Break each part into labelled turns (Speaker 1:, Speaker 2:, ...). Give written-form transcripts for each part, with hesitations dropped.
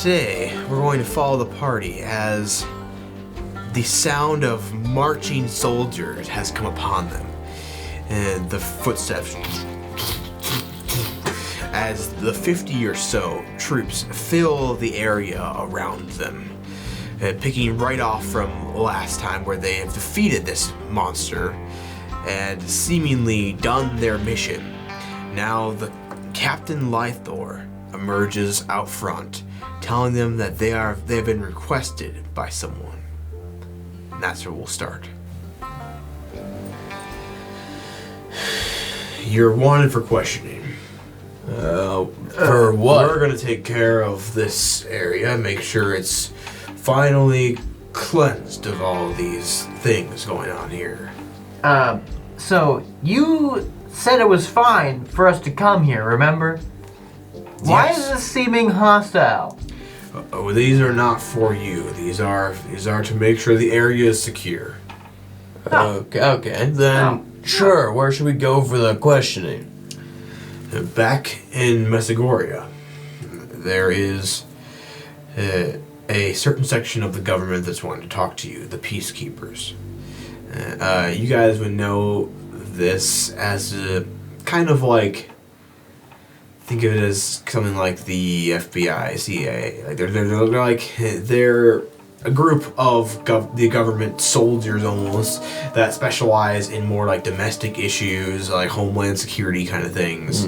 Speaker 1: today we're going to follow the party as the sound of marching soldiers has come upon them, and the footsteps as the 50 or so troops fill the area around them, picking right off from last time where they have defeated this monster and seemingly done their mission. Now the Captain Lythor emerges out front, telling them that they have been requested by someone. And that's where we'll start. You're wanted for questioning.
Speaker 2: For what?
Speaker 1: We're gonna take care of this area, make sure it's finally cleansed of all these things going on here.
Speaker 3: So you said it was fine for us to come here, remember? Why is this seeming hostile?
Speaker 1: Oh, these are not for you. These are to make sure the area is secure.
Speaker 2: Okay. Then sure. Where should we go for the questioning?
Speaker 1: Back in Mesagoria, there is a certain section of the government that's wanting to talk to you, the Peacekeepers. You guys would know this as a kind of like, think of it as something like the FBI, CIA. Like they're a group of the government soldiers almost that specialize in more like domestic issues, like homeland security kind of things,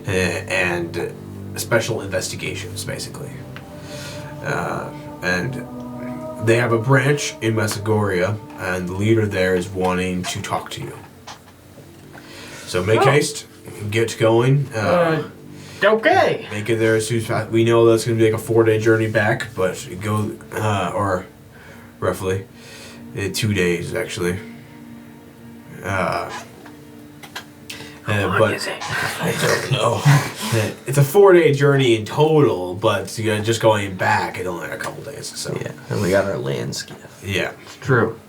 Speaker 1: and special investigations basically. And they have a branch in Mesagoria, and the leader there is wanting to talk to you. So make haste, get going.
Speaker 3: Okay.
Speaker 1: Make it there as soon as possible. We know that's going to be like a 4-day journey back, but go, or roughly 2 days actually.
Speaker 3: How long is it?
Speaker 1: I don't know. It's a 4-day journey in total, but just going back, it's only a couple days. So
Speaker 2: Yeah, and we got our land skiff.
Speaker 1: yeah.
Speaker 3: True.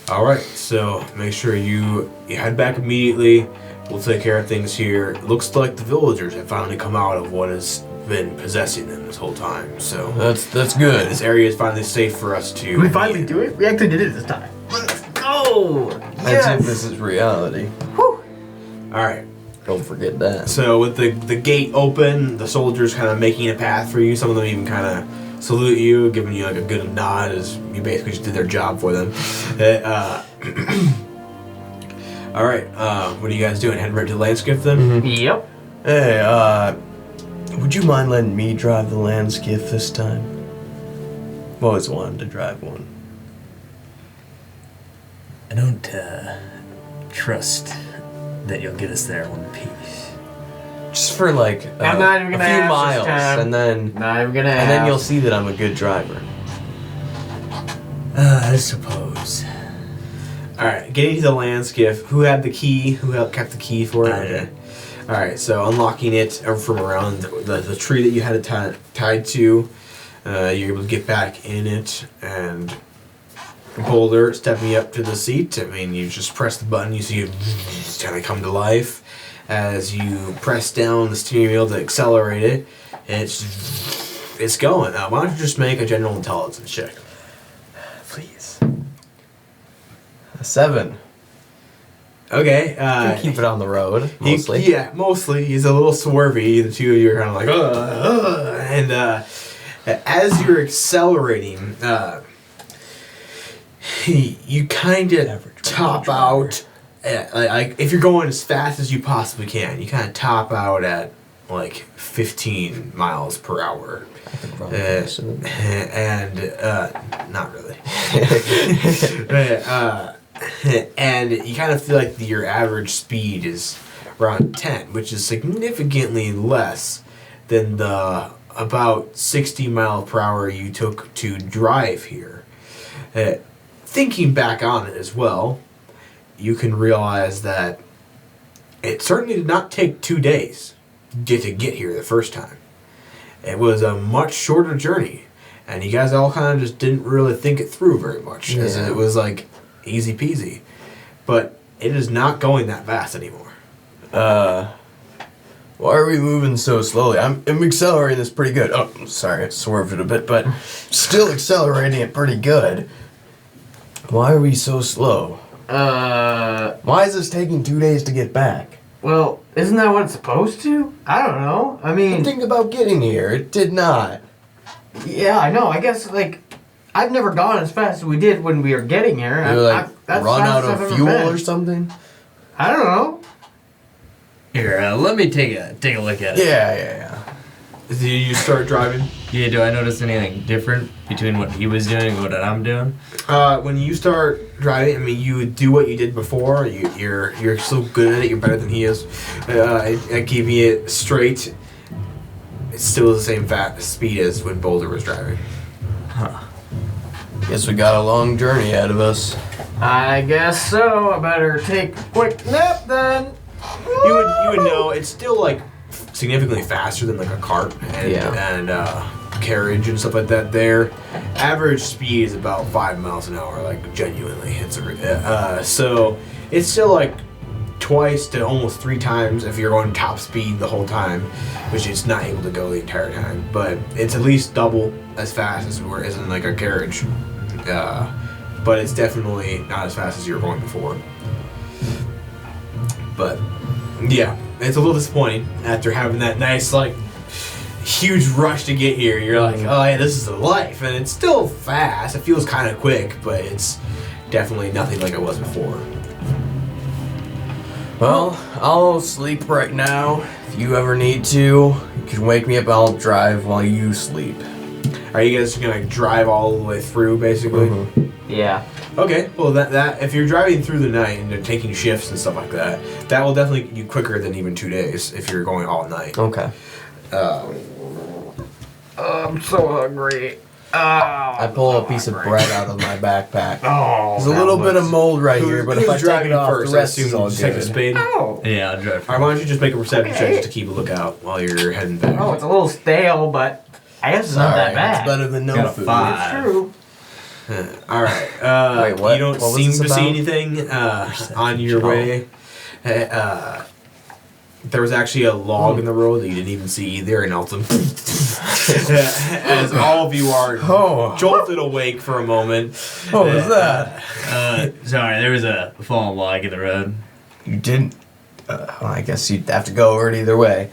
Speaker 1: All right, so make sure you head back immediately. We'll take care of things here. It looks like the villagers have finally come out of what has been possessing them this whole time. So
Speaker 2: That's good.
Speaker 1: this area is finally safe for us to.
Speaker 3: Did we finally do it? We actually did it this time. Let's go!
Speaker 2: As if this is reality.
Speaker 3: Whew.
Speaker 1: All right.
Speaker 2: Don't forget that.
Speaker 1: So with the gate open, the soldiers kind of making a path for you. Some of them even kind of salute you, giving you like a good nod as you basically just did their job for them. All right, what are you guys doing? Heading right to the land skiff then?
Speaker 3: Yep.
Speaker 2: Hey, would you mind letting me drive the land skiff this time? I've always wanted to drive one.
Speaker 4: I don't trust that you'll get us there in one piece.
Speaker 2: Just for like
Speaker 3: I'm not even
Speaker 2: a
Speaker 3: gonna
Speaker 2: few
Speaker 3: ask this
Speaker 2: miles,
Speaker 3: time.
Speaker 2: and then
Speaker 3: Not even gonna
Speaker 2: and then you'll see that I'm a good driver.
Speaker 4: I suppose.
Speaker 1: All right, getting to the land skiff. Who had the key? Who kept the key for it?
Speaker 4: I did.
Speaker 1: All right, so unlocking it from around the tree that you had it tied to, you're able to get back in it, and Boulder stepping up to the seat. I mean, you just press the button, you see it kind of come to life as you press down the steering wheel to accelerate it. It's going. Why don't you just make a general intelligence check?
Speaker 2: Please. 7.
Speaker 1: Okay.
Speaker 2: Keep it on the road, mostly.
Speaker 1: Mostly. He's a little swervy. The two of you are kind of like, and as you're accelerating, you kind of top out. Like if you're going as fast as you possibly can, you kind of top out at like 15 miles per hour.
Speaker 2: I could run faster than that.
Speaker 1: And not really. And you kind of feel like your average speed is around 10, which is significantly less than the about 60 miles per hour you took to drive here. Thinking back on it as well, you can realize that it certainly did not take 2 days to get here the first time. It was a much shorter journey, and you guys all kind of just didn't really think it through very much, as it was like easy peasy. But it is not going that fast anymore.
Speaker 2: Why are we moving so slowly? I'm accelerating this pretty good. Oh, sorry, I swerved it a bit, but still accelerating it pretty good. Why are we so slow? Why is this taking 2 days to get back?
Speaker 3: Well, isn't that what it's supposed to? I don't know. I mean...
Speaker 2: Think about getting here. It did not.
Speaker 3: Yeah, I know. I guess, like, I've never gone as fast as we did when we were getting here.
Speaker 2: You like
Speaker 3: that's
Speaker 2: run out
Speaker 3: fast I've
Speaker 2: of
Speaker 3: ever
Speaker 2: fuel
Speaker 3: been.
Speaker 2: or something?
Speaker 3: I don't know.
Speaker 4: Here, let me take a look at it.
Speaker 2: Yeah.
Speaker 1: Do you start driving?
Speaker 4: Yeah, do I notice anything different between what he was doing and what I'm doing?
Speaker 1: When you start driving, I mean, you do what you did before. You're so good at it. You're better than he is. I keep it straight. It's still the same speed as when Boulder was driving.
Speaker 2: Guess we got a long journey ahead of us.
Speaker 3: I guess so. I better take a quick nap then.
Speaker 1: You would know it's still like significantly faster than like a cart and carriage and stuff like that. Their average speed is about 5 miles an hour, like genuinely. So it's still like twice to almost 3 times if you're going top speed the whole time, which it's not able to go the entire time. But it's at least double as fast as in like a carriage. But it's definitely not as fast as you were going before. But yeah, it's a little disappointing after having that nice like huge rush to get here. You're like, oh yeah, this is the life, and it's still fast. It feels kind of quick, but it's definitely nothing like it was before.
Speaker 2: Well, I'll sleep right now. If you ever need to, you can wake me up. I'll drive while you sleep.
Speaker 1: Are you guys gonna drive all the way through, basically?
Speaker 2: Mm-hmm.
Speaker 3: Yeah.
Speaker 1: Okay. Well, that if you're driving through the night and you're taking shifts and stuff like that, that will definitely get you quicker than even 2 days if you're going all night.
Speaker 2: Okay.
Speaker 3: I'm so hungry. Oh,
Speaker 2: I pull a piece of bread out of my backpack.
Speaker 3: Oh,
Speaker 2: There's a little bit of mold right here, but if I take it off,
Speaker 1: first,
Speaker 2: the rest
Speaker 1: I
Speaker 2: is all
Speaker 1: assume you take a
Speaker 2: good.
Speaker 1: spade.
Speaker 3: Oh.
Speaker 4: Yeah, I'll drive.
Speaker 1: Or why don't you just make a perception
Speaker 3: Okay.
Speaker 1: check to keep a lookout while you're heading back?
Speaker 3: Oh, it's a little stale, but I guess it's not that
Speaker 2: Sorry,
Speaker 3: bad.
Speaker 2: it's better than no
Speaker 4: Got a
Speaker 2: food.
Speaker 4: 5.
Speaker 3: It's true.
Speaker 1: All right.
Speaker 2: Wait, what?
Speaker 1: You don't
Speaker 2: What was
Speaker 1: seem
Speaker 2: this
Speaker 1: to see
Speaker 2: about?
Speaker 1: anything on your way. There was actually a log in the road that you didn't even see either, and also as all of you are jolted awake for a moment.
Speaker 2: What was that?
Speaker 4: Sorry, there was a fallen log in the road.
Speaker 2: You didn't. Well, I guess you'd have to go over it either way.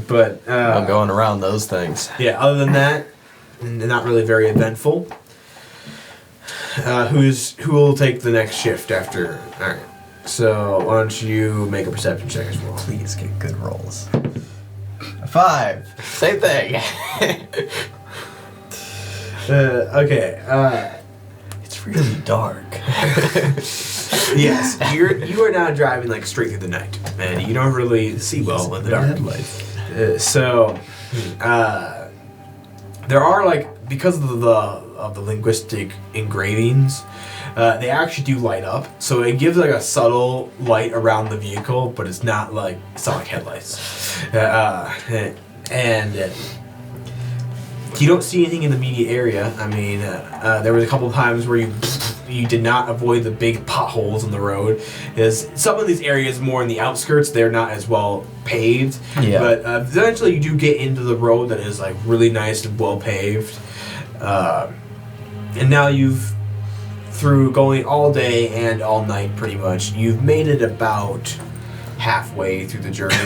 Speaker 1: But
Speaker 2: I'm going around those things.
Speaker 1: yeah, other than that, not really very eventful. Who will take the next shift after? All right. So why don't you make a perception check as well?
Speaker 2: Please get good rolls. 5. Same thing.
Speaker 1: Okay.
Speaker 2: It's really dark.
Speaker 1: Yes, you are now driving like straight through the night, and you don't really see well in the dark. There are like, because of the linguistic engravings, they actually do light up. So it gives like a subtle light around the vehicle, but it's not like headlights. And you don't see anything in the immediate area. I mean, there was a couple of times where you did not avoid the big potholes in the road. Because some of these areas more in the outskirts, they're not as well paved.
Speaker 2: Yeah.
Speaker 1: But eventually you do get into the road that is like really nice and well paved. And now through going all day and all night pretty much, you've made it about halfway through the journey.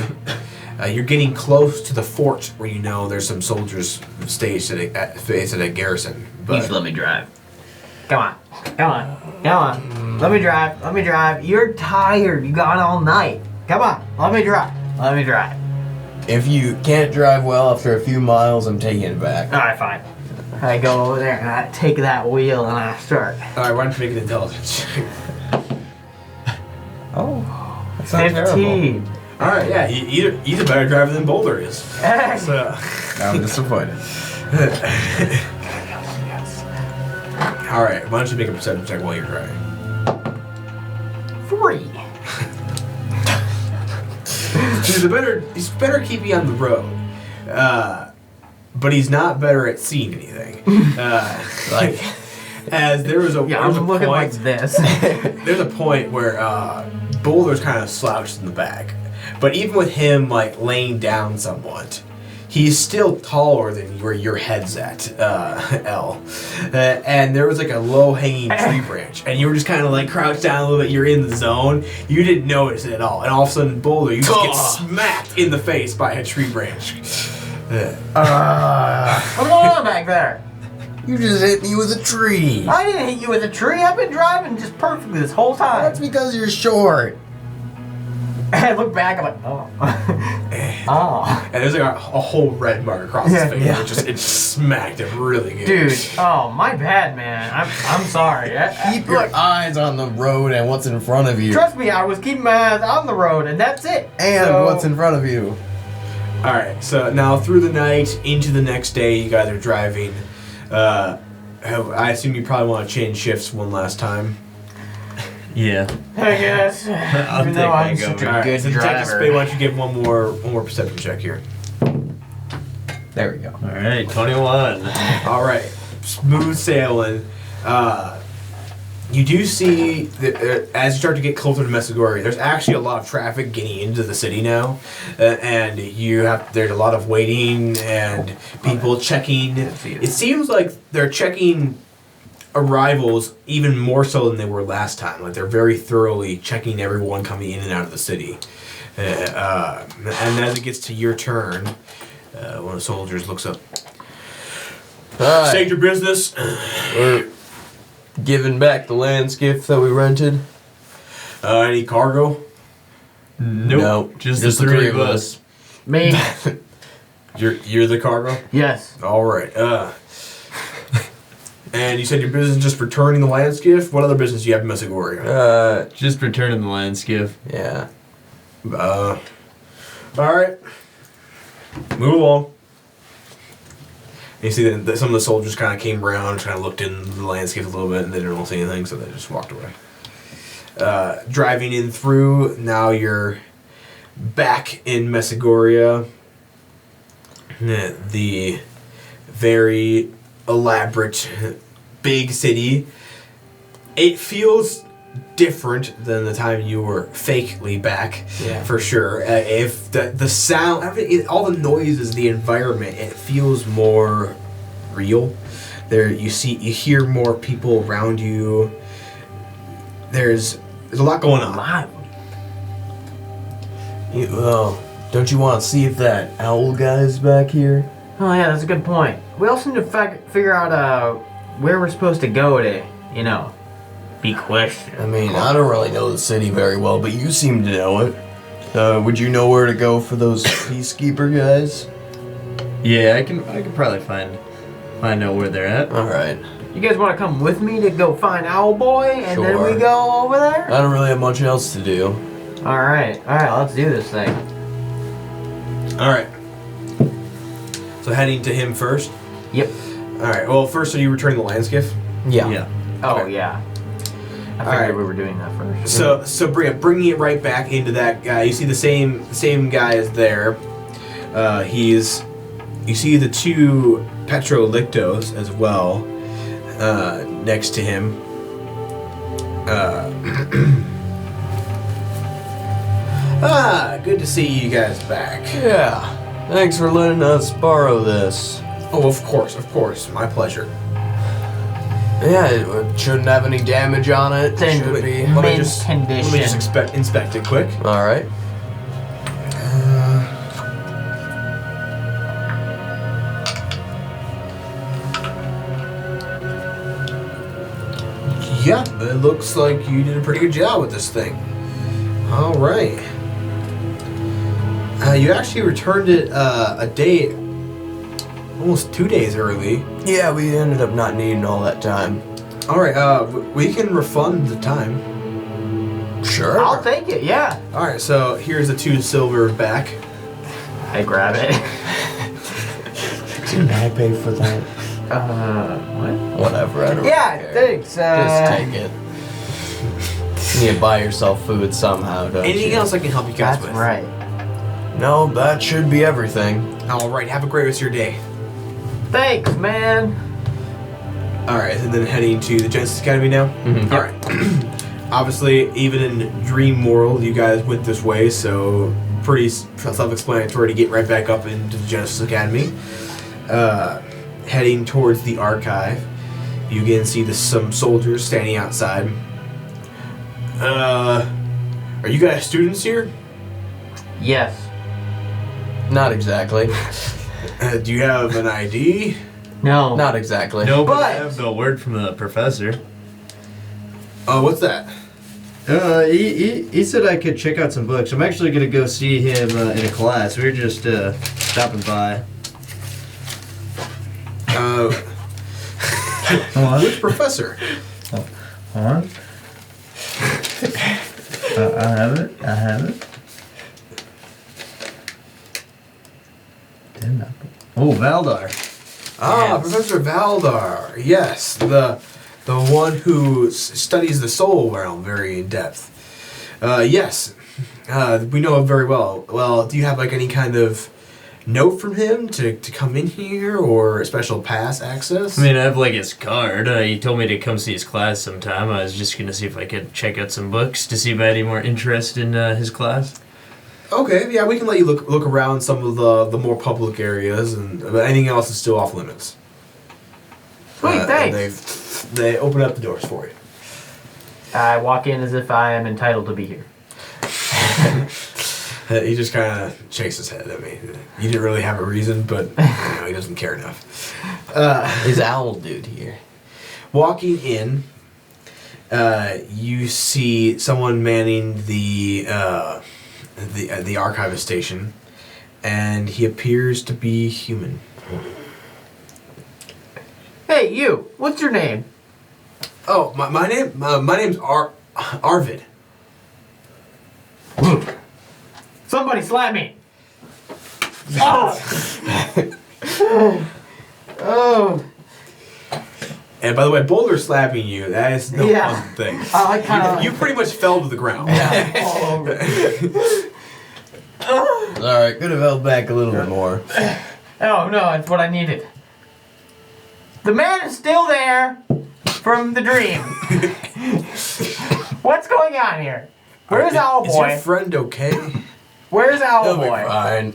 Speaker 1: You're getting close to the fort where you know there's some soldiers stationed at a garrison.
Speaker 3: You should let me drive. Come on. Let me drive. You're tired. You got all night. Come on. Let me drive.
Speaker 2: If you can't drive well after a few miles, I'm taking it back.
Speaker 3: All right, fine. I go over there and I take that wheel and I start.
Speaker 1: All right, why don't you make an intelligence check?
Speaker 2: Oh, that's not
Speaker 3: 15.
Speaker 1: All right, yeah, he's a better driver than Boulder is. So,
Speaker 2: I'm disappointed.
Speaker 1: all right, why don't you make a perception check while you're driving?
Speaker 3: 3.
Speaker 1: He's better keeping on the road, but he's not better at seeing anything. Like, as there was a
Speaker 3: Yeah,
Speaker 1: there's a
Speaker 3: I'm looking
Speaker 1: point,
Speaker 3: like this.
Speaker 1: there's a point where Boulder's kind of slouched in the back, But even with him like laying down somewhat, he's still taller than where your head's at, L. And there was like a low-hanging tree branch, and you were just kind of like crouched down a little bit. You're in the zone. You didn't notice it at all, and all of a sudden, Boulder, you just get smacked in the face by a tree branch.
Speaker 3: What's going on back there?
Speaker 2: You just hit me with a tree.
Speaker 3: I didn't hit you with a tree. I've been driving just perfectly this whole time.
Speaker 2: That's because you're short.
Speaker 3: I look back, I'm like, oh. Oh.
Speaker 1: And there's like a whole red mark across his face.
Speaker 2: Yeah.
Speaker 1: It smacked him really good.
Speaker 3: Dude, oh, my bad, man. I'm sorry.
Speaker 2: Keep your eyes on the road and what's in front of you.
Speaker 3: Trust me, I was keeping my eyes on the road, and that's it.
Speaker 2: And what's in front of you.
Speaker 1: Alright, so now through the night, into the next day, you guys are driving. I assume you probably want to change shifts one last time.
Speaker 4: Yeah.
Speaker 3: I guess.
Speaker 4: I'll
Speaker 3: Even
Speaker 4: take
Speaker 3: though
Speaker 4: my
Speaker 3: I'm
Speaker 4: go.
Speaker 3: such a
Speaker 1: Alright,
Speaker 3: good
Speaker 1: so Detective
Speaker 3: driver.
Speaker 1: Spade, why don't you give one more perception check here.
Speaker 2: There we go.
Speaker 4: All right, 21.
Speaker 1: Alright, smooth sailing. You do see that as you start to get closer to Messagoria, there's actually a lot of traffic getting into the city now, and there's a lot of waiting and people checking. It seems like they're checking arrivals even more so than they were last time. Like they're very thoroughly checking everyone coming in and out of the city. And as it gets to your turn, one of the soldiers looks up.
Speaker 2: Alright.
Speaker 1: State your business.
Speaker 2: We're giving back the land skiff that we rented.
Speaker 1: Any cargo?
Speaker 4: Nope.
Speaker 2: No,
Speaker 4: just the three of us.
Speaker 3: Me?
Speaker 1: You're the cargo?
Speaker 3: Yes.
Speaker 1: All right. And you said your business is just returning the land skiff? What other business do you have in Messagoria?
Speaker 4: Just returning the land skiff.
Speaker 2: Yeah.
Speaker 1: All right. Move along. And you see that some of the soldiers kind of came around, kind of looked in the landscape a little bit, and they didn't see anything, so they just walked away. Driving in through, now you're back in Messagoria. The very elaborate, big city. It feels different than the time you were fakely back, for sure. If the sound, all the noises, the environment, it feels more real. There, you hear more people around you. There's a lot going on.
Speaker 2: Well, don't you want to see if that owl guy's back here?
Speaker 3: Oh, yeah, that's a good point. We also need to figure out where we're supposed to go to, be questioned.
Speaker 2: I mean, I don't really know the city very well, but you seem to know it. Would you know where to go for those Peacekeeper guys?
Speaker 4: Yeah, I can probably find out where they're at.
Speaker 2: All right.
Speaker 3: You guys want to come with me to go find Owl Boy, and then
Speaker 2: Sure.
Speaker 3: we go over there?
Speaker 2: I don't really have much else to do.
Speaker 3: All right, let's do this thing.
Speaker 1: All right. So heading to him first.
Speaker 3: Yep.
Speaker 1: All right. Well, first, are you returning the land skiff?
Speaker 4: Yeah.
Speaker 3: Oh,
Speaker 1: Okay.
Speaker 3: yeah. I
Speaker 1: All
Speaker 3: figured
Speaker 1: right.
Speaker 3: we were doing that first.
Speaker 1: So bringing it right back into that guy. You see the same guy is there. You see the two Petrolictos as well next to him. Good to see you guys back.
Speaker 2: Yeah. Thanks for letting us borrow this.
Speaker 1: Oh, of course, my pleasure.
Speaker 2: Yeah, it shouldn't have any damage on it.
Speaker 3: It's in
Speaker 2: Should be.
Speaker 3: mint
Speaker 1: Let me just
Speaker 3: condition.
Speaker 1: inspect it quick.
Speaker 2: All right.
Speaker 1: Yeah, it looks like you did a pretty good job with this thing. All right. You actually returned it a day, almost 2 days early.
Speaker 2: Yeah, we ended up not needing all that time.
Speaker 1: All right, we can refund the time.
Speaker 2: Sure.
Speaker 3: I'll take it, yeah.
Speaker 1: All right, so here's the 2 silver back.
Speaker 3: I grab it.
Speaker 2: Didn't I pay for that?
Speaker 3: What?
Speaker 2: Whatever, I don't
Speaker 3: Yeah,
Speaker 2: care.
Speaker 3: thanks.
Speaker 2: Just take it. You need to buy yourself food somehow, don't
Speaker 1: Anything
Speaker 2: you?
Speaker 1: else I can help you guys
Speaker 3: That's
Speaker 1: with?
Speaker 3: right.
Speaker 2: No, that should be everything.
Speaker 1: All right, have a great rest of your day.
Speaker 3: Thanks, man.
Speaker 1: All right, and then heading to the Genesis Academy now.
Speaker 2: Mhm.
Speaker 1: All right. Obviously, even in Dream World, you guys went this way, so pretty self-explanatory to get right back up into the Genesis Academy. Heading towards the archive, you again see some soldiers standing outside. Are you guys students here?
Speaker 3: Yes.
Speaker 2: Not exactly.
Speaker 1: Do you have an ID?
Speaker 3: No.
Speaker 2: Not exactly.
Speaker 4: No, but I
Speaker 3: But-
Speaker 4: have no word from the professor.
Speaker 1: What's that?
Speaker 5: He said I could check out some books. I'm actually gonna go see him in a class. We were just stopping by.
Speaker 1: Which professor?
Speaker 5: Huh? I have it. Oh, Valdar.
Speaker 1: Ah,
Speaker 3: Yes.
Speaker 1: Professor Valdar. Yes, the one who studies the soul realm very in depth. Yes, we know him very well. Well, do you have like any kind of note from him to come in here or a special pass access?
Speaker 4: I mean, I have like his card. He told me to come see his class sometime. I was just gonna see if I could check out some books to see if I had any more interest in his class.
Speaker 1: Okay, yeah, we can let you look around some of the more public areas, but anything else is still off limits.
Speaker 3: Sweet,
Speaker 1: And
Speaker 3: thanks.
Speaker 1: they open up the doors for you.
Speaker 3: I walk in as if I am entitled to be here.
Speaker 1: He just kind of shakes his head at me. You didn't really have a reason, but he doesn't care enough.
Speaker 2: Is Owl Dude here?
Speaker 1: Walking in, you see someone manning the archivist station, and he appears to be human.
Speaker 3: Hey, you. What's your name?
Speaker 1: Oh, my name's Arvid.
Speaker 3: Somebody slap me. Oh. Oh.
Speaker 1: And by the way, Boulder slapping you, that is no
Speaker 3: Yeah.
Speaker 1: pleasant thing.
Speaker 3: I kind of.
Speaker 1: You pretty much fell to the ground.
Speaker 3: all over.
Speaker 2: Alright, could have held back a little bit more.
Speaker 3: Oh no, it's what I needed. The man is still there from the dream. What's going on here? Where's Owl
Speaker 1: Is your
Speaker 3: Boy?
Speaker 1: friend okay?
Speaker 3: Where's Owl
Speaker 2: He'll be
Speaker 3: Boy?
Speaker 2: fine.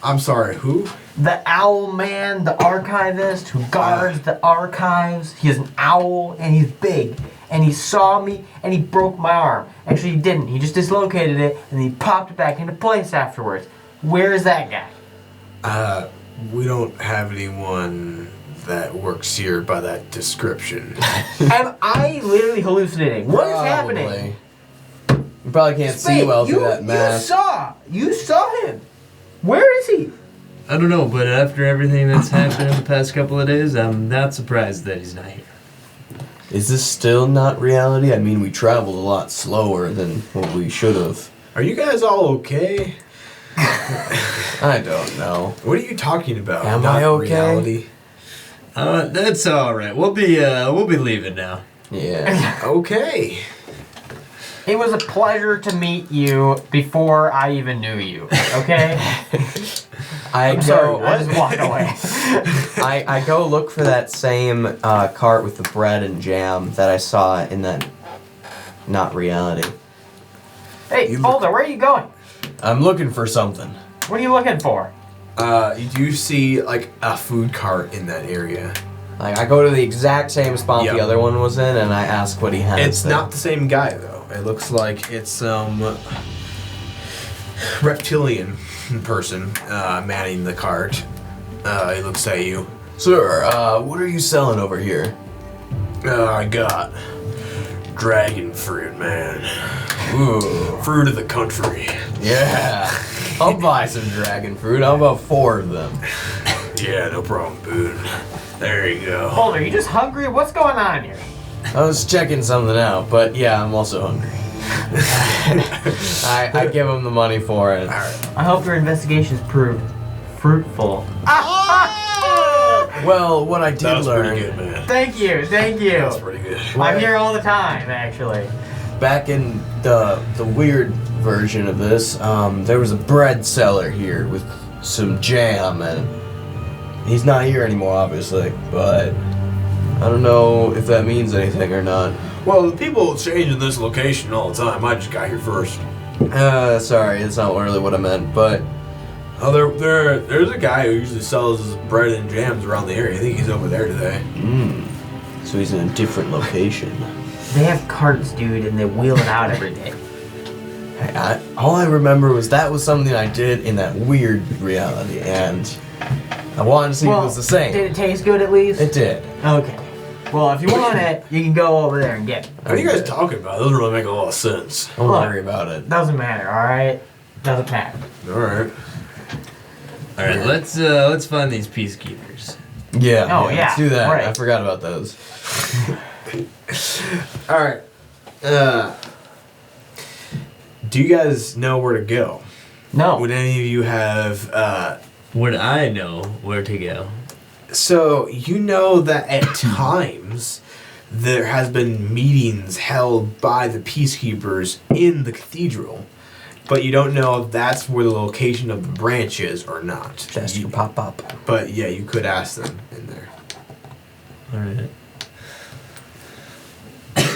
Speaker 1: I'm sorry, who?
Speaker 3: The owl man, the archivist who guards the archives. He is an owl and he's big. And he saw me and he broke my arm. Actually, he didn't. He just dislocated it and he popped it back into place afterwards. Where is that guy?
Speaker 1: We don't have anyone that works here by that description.
Speaker 3: Am I literally hallucinating? What is happening?
Speaker 2: You probably can't see well through that mask.
Speaker 3: You saw him. Where is he?
Speaker 4: I don't know, but after everything that's happened in the past couple of days, I'm not surprised that he's not here.
Speaker 2: Is this still not reality? I mean, we traveled a lot slower than what we should have.
Speaker 1: Are you guys all okay?
Speaker 2: I don't know.
Speaker 1: What are you talking about?
Speaker 2: Am
Speaker 1: Not
Speaker 2: I okay?
Speaker 1: Reality.
Speaker 4: That's all right. We'll be leaving now.
Speaker 2: Yeah.
Speaker 1: Okay.
Speaker 3: It was a pleasure to meet you before I even knew you. Okay? I'm sorry. I just walked away.
Speaker 2: I go look for that same cart with the bread and jam that I saw in that not reality.
Speaker 3: Hey, Boulder, where are you going?
Speaker 2: I'm looking for something.
Speaker 3: What are you looking for?
Speaker 1: You do see like a food cart in that area.
Speaker 2: Like I go to the exact same spot
Speaker 1: Yep.
Speaker 2: the other one was in, and I ask what he has.
Speaker 1: It's
Speaker 2: there.
Speaker 1: not the same guy though. It looks like it's some reptilian person manning the cart. He looks at you.
Speaker 2: Sir, what are you selling over here?
Speaker 1: I got dragon fruit, man.
Speaker 2: Ooh,
Speaker 1: Fruit of the country.
Speaker 2: yeah. I'll buy some dragon fruit. How about 4 of them?
Speaker 1: Yeah, no problem, Boone. There you go.
Speaker 3: Boulder, you just hungry? What's going on here?
Speaker 2: I was checking something out, but yeah, I'm also hungry. I give him the money for it.
Speaker 3: I hope your investigations proved fruitful.
Speaker 2: Well, what I
Speaker 1: That
Speaker 2: did
Speaker 1: was
Speaker 2: learn
Speaker 1: pretty good, man.
Speaker 3: Thank you, thank you.
Speaker 1: That's pretty good.
Speaker 3: I'm here all the time, actually.
Speaker 2: back in the weird version of this, there was a bread seller here with some jam, and he's not here anymore, obviously, but I don't know if that means anything or not.
Speaker 1: Well, the people change in this location all the time. I just got here first.
Speaker 2: Sorry, that's not really what I meant, but...
Speaker 1: Oh, there's a guy who usually sells bread and jams around the area. I think he's over there today.
Speaker 2: So he's in a different location.
Speaker 3: They have carts, dude, and they wheel it out every day.
Speaker 2: All I remember was that was something I did in that weird reality, and I wanted to see if it was the same.
Speaker 3: Did it taste good at least?
Speaker 2: It did.
Speaker 3: Okay. Well, if you want it, you can go over there and get it.
Speaker 1: What are you guys talking about? That doesn't really make a lot of sense.
Speaker 2: Don't
Speaker 3: Look.
Speaker 2: worry about it.
Speaker 3: Doesn't matter, alright? Doesn't matter.
Speaker 1: Alright.
Speaker 4: All right, let's find these peacekeepers.
Speaker 2: Yeah.
Speaker 3: Oh, yeah,
Speaker 2: Let's do that.
Speaker 3: right.
Speaker 2: I forgot about those.
Speaker 1: Alright. Do you guys know where to go?
Speaker 3: No.
Speaker 1: Would any of you have
Speaker 4: Would I know where to go?
Speaker 1: So you know that at times there has been meetings held by the Peacekeepers in the cathedral, but you don't know if that's where the location of the branch is or not.
Speaker 2: Just you pop up.
Speaker 1: But yeah, you could ask them in there.
Speaker 4: All right.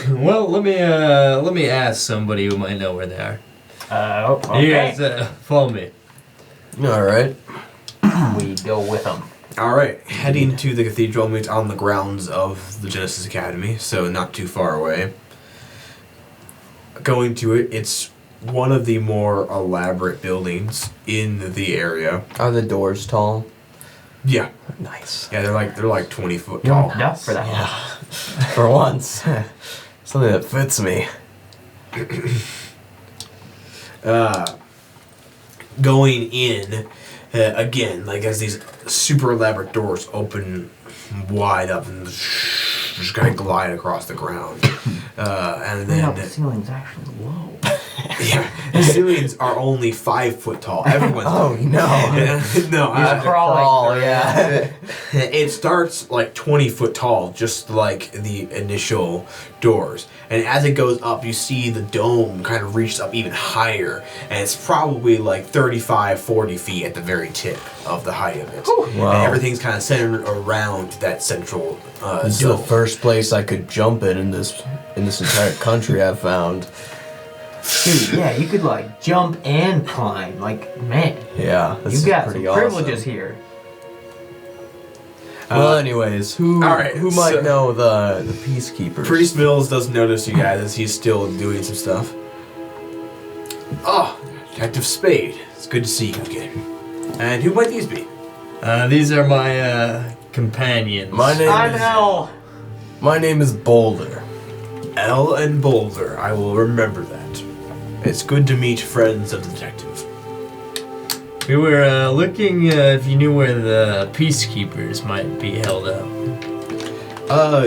Speaker 4: Well, let me ask somebody who might know where they are.
Speaker 3: Okay.
Speaker 4: You guys follow me.
Speaker 2: All right.
Speaker 3: We go with them.
Speaker 1: All right, heading to the cathedral means on the grounds of the Genesis Academy, so not too far away. Going to it, it's one of the more elaborate buildings in the area.
Speaker 2: Are the doors tall?
Speaker 1: Yeah,
Speaker 2: Nice.
Speaker 1: yeah, they're like 20 foot
Speaker 3: You're
Speaker 1: tall.
Speaker 3: enough for that one.
Speaker 2: Yeah. For once. Something that fits me.
Speaker 1: Going in, again, like as these super elaborate doors open wide up and just kind of glide across the ground. And
Speaker 3: No, the
Speaker 1: then,
Speaker 3: ceiling's actually low.
Speaker 1: yeah, the ceilings are only 5 foot tall. Everyone's
Speaker 2: Oh, no.
Speaker 1: no,
Speaker 3: He's crawling.
Speaker 2: yeah.
Speaker 1: it starts like 20 foot tall, just like the initial doors. And as it goes up, you see the dome kind of reaches up even higher. And it's probably like 35, 40 feet at the very tip of the height of it.
Speaker 2: Wow.
Speaker 1: And everything's kind of centered around that central
Speaker 2: This is the
Speaker 1: dome.
Speaker 2: first place I could jump in this entire country I've found.
Speaker 3: Dude, yeah, you could like jump and climb. Like, man,
Speaker 2: Yeah, this
Speaker 3: you
Speaker 2: is
Speaker 3: got some
Speaker 2: pretty awesome.
Speaker 3: privileges here.
Speaker 2: Well, anyways, who
Speaker 1: alright,
Speaker 2: who might
Speaker 1: so-
Speaker 2: know the Peacekeepers?
Speaker 1: Priest Mills does notice you guys as he's still doing some stuff. Oh, Detective Spade. It's good to see you again. And who might these be?
Speaker 4: These are my companions.
Speaker 2: My name is Boulder.
Speaker 1: L and Boulder. I will remember that. It's good to meet friends of the detective.
Speaker 4: We were looking if you knew where the peacekeepers might be held up.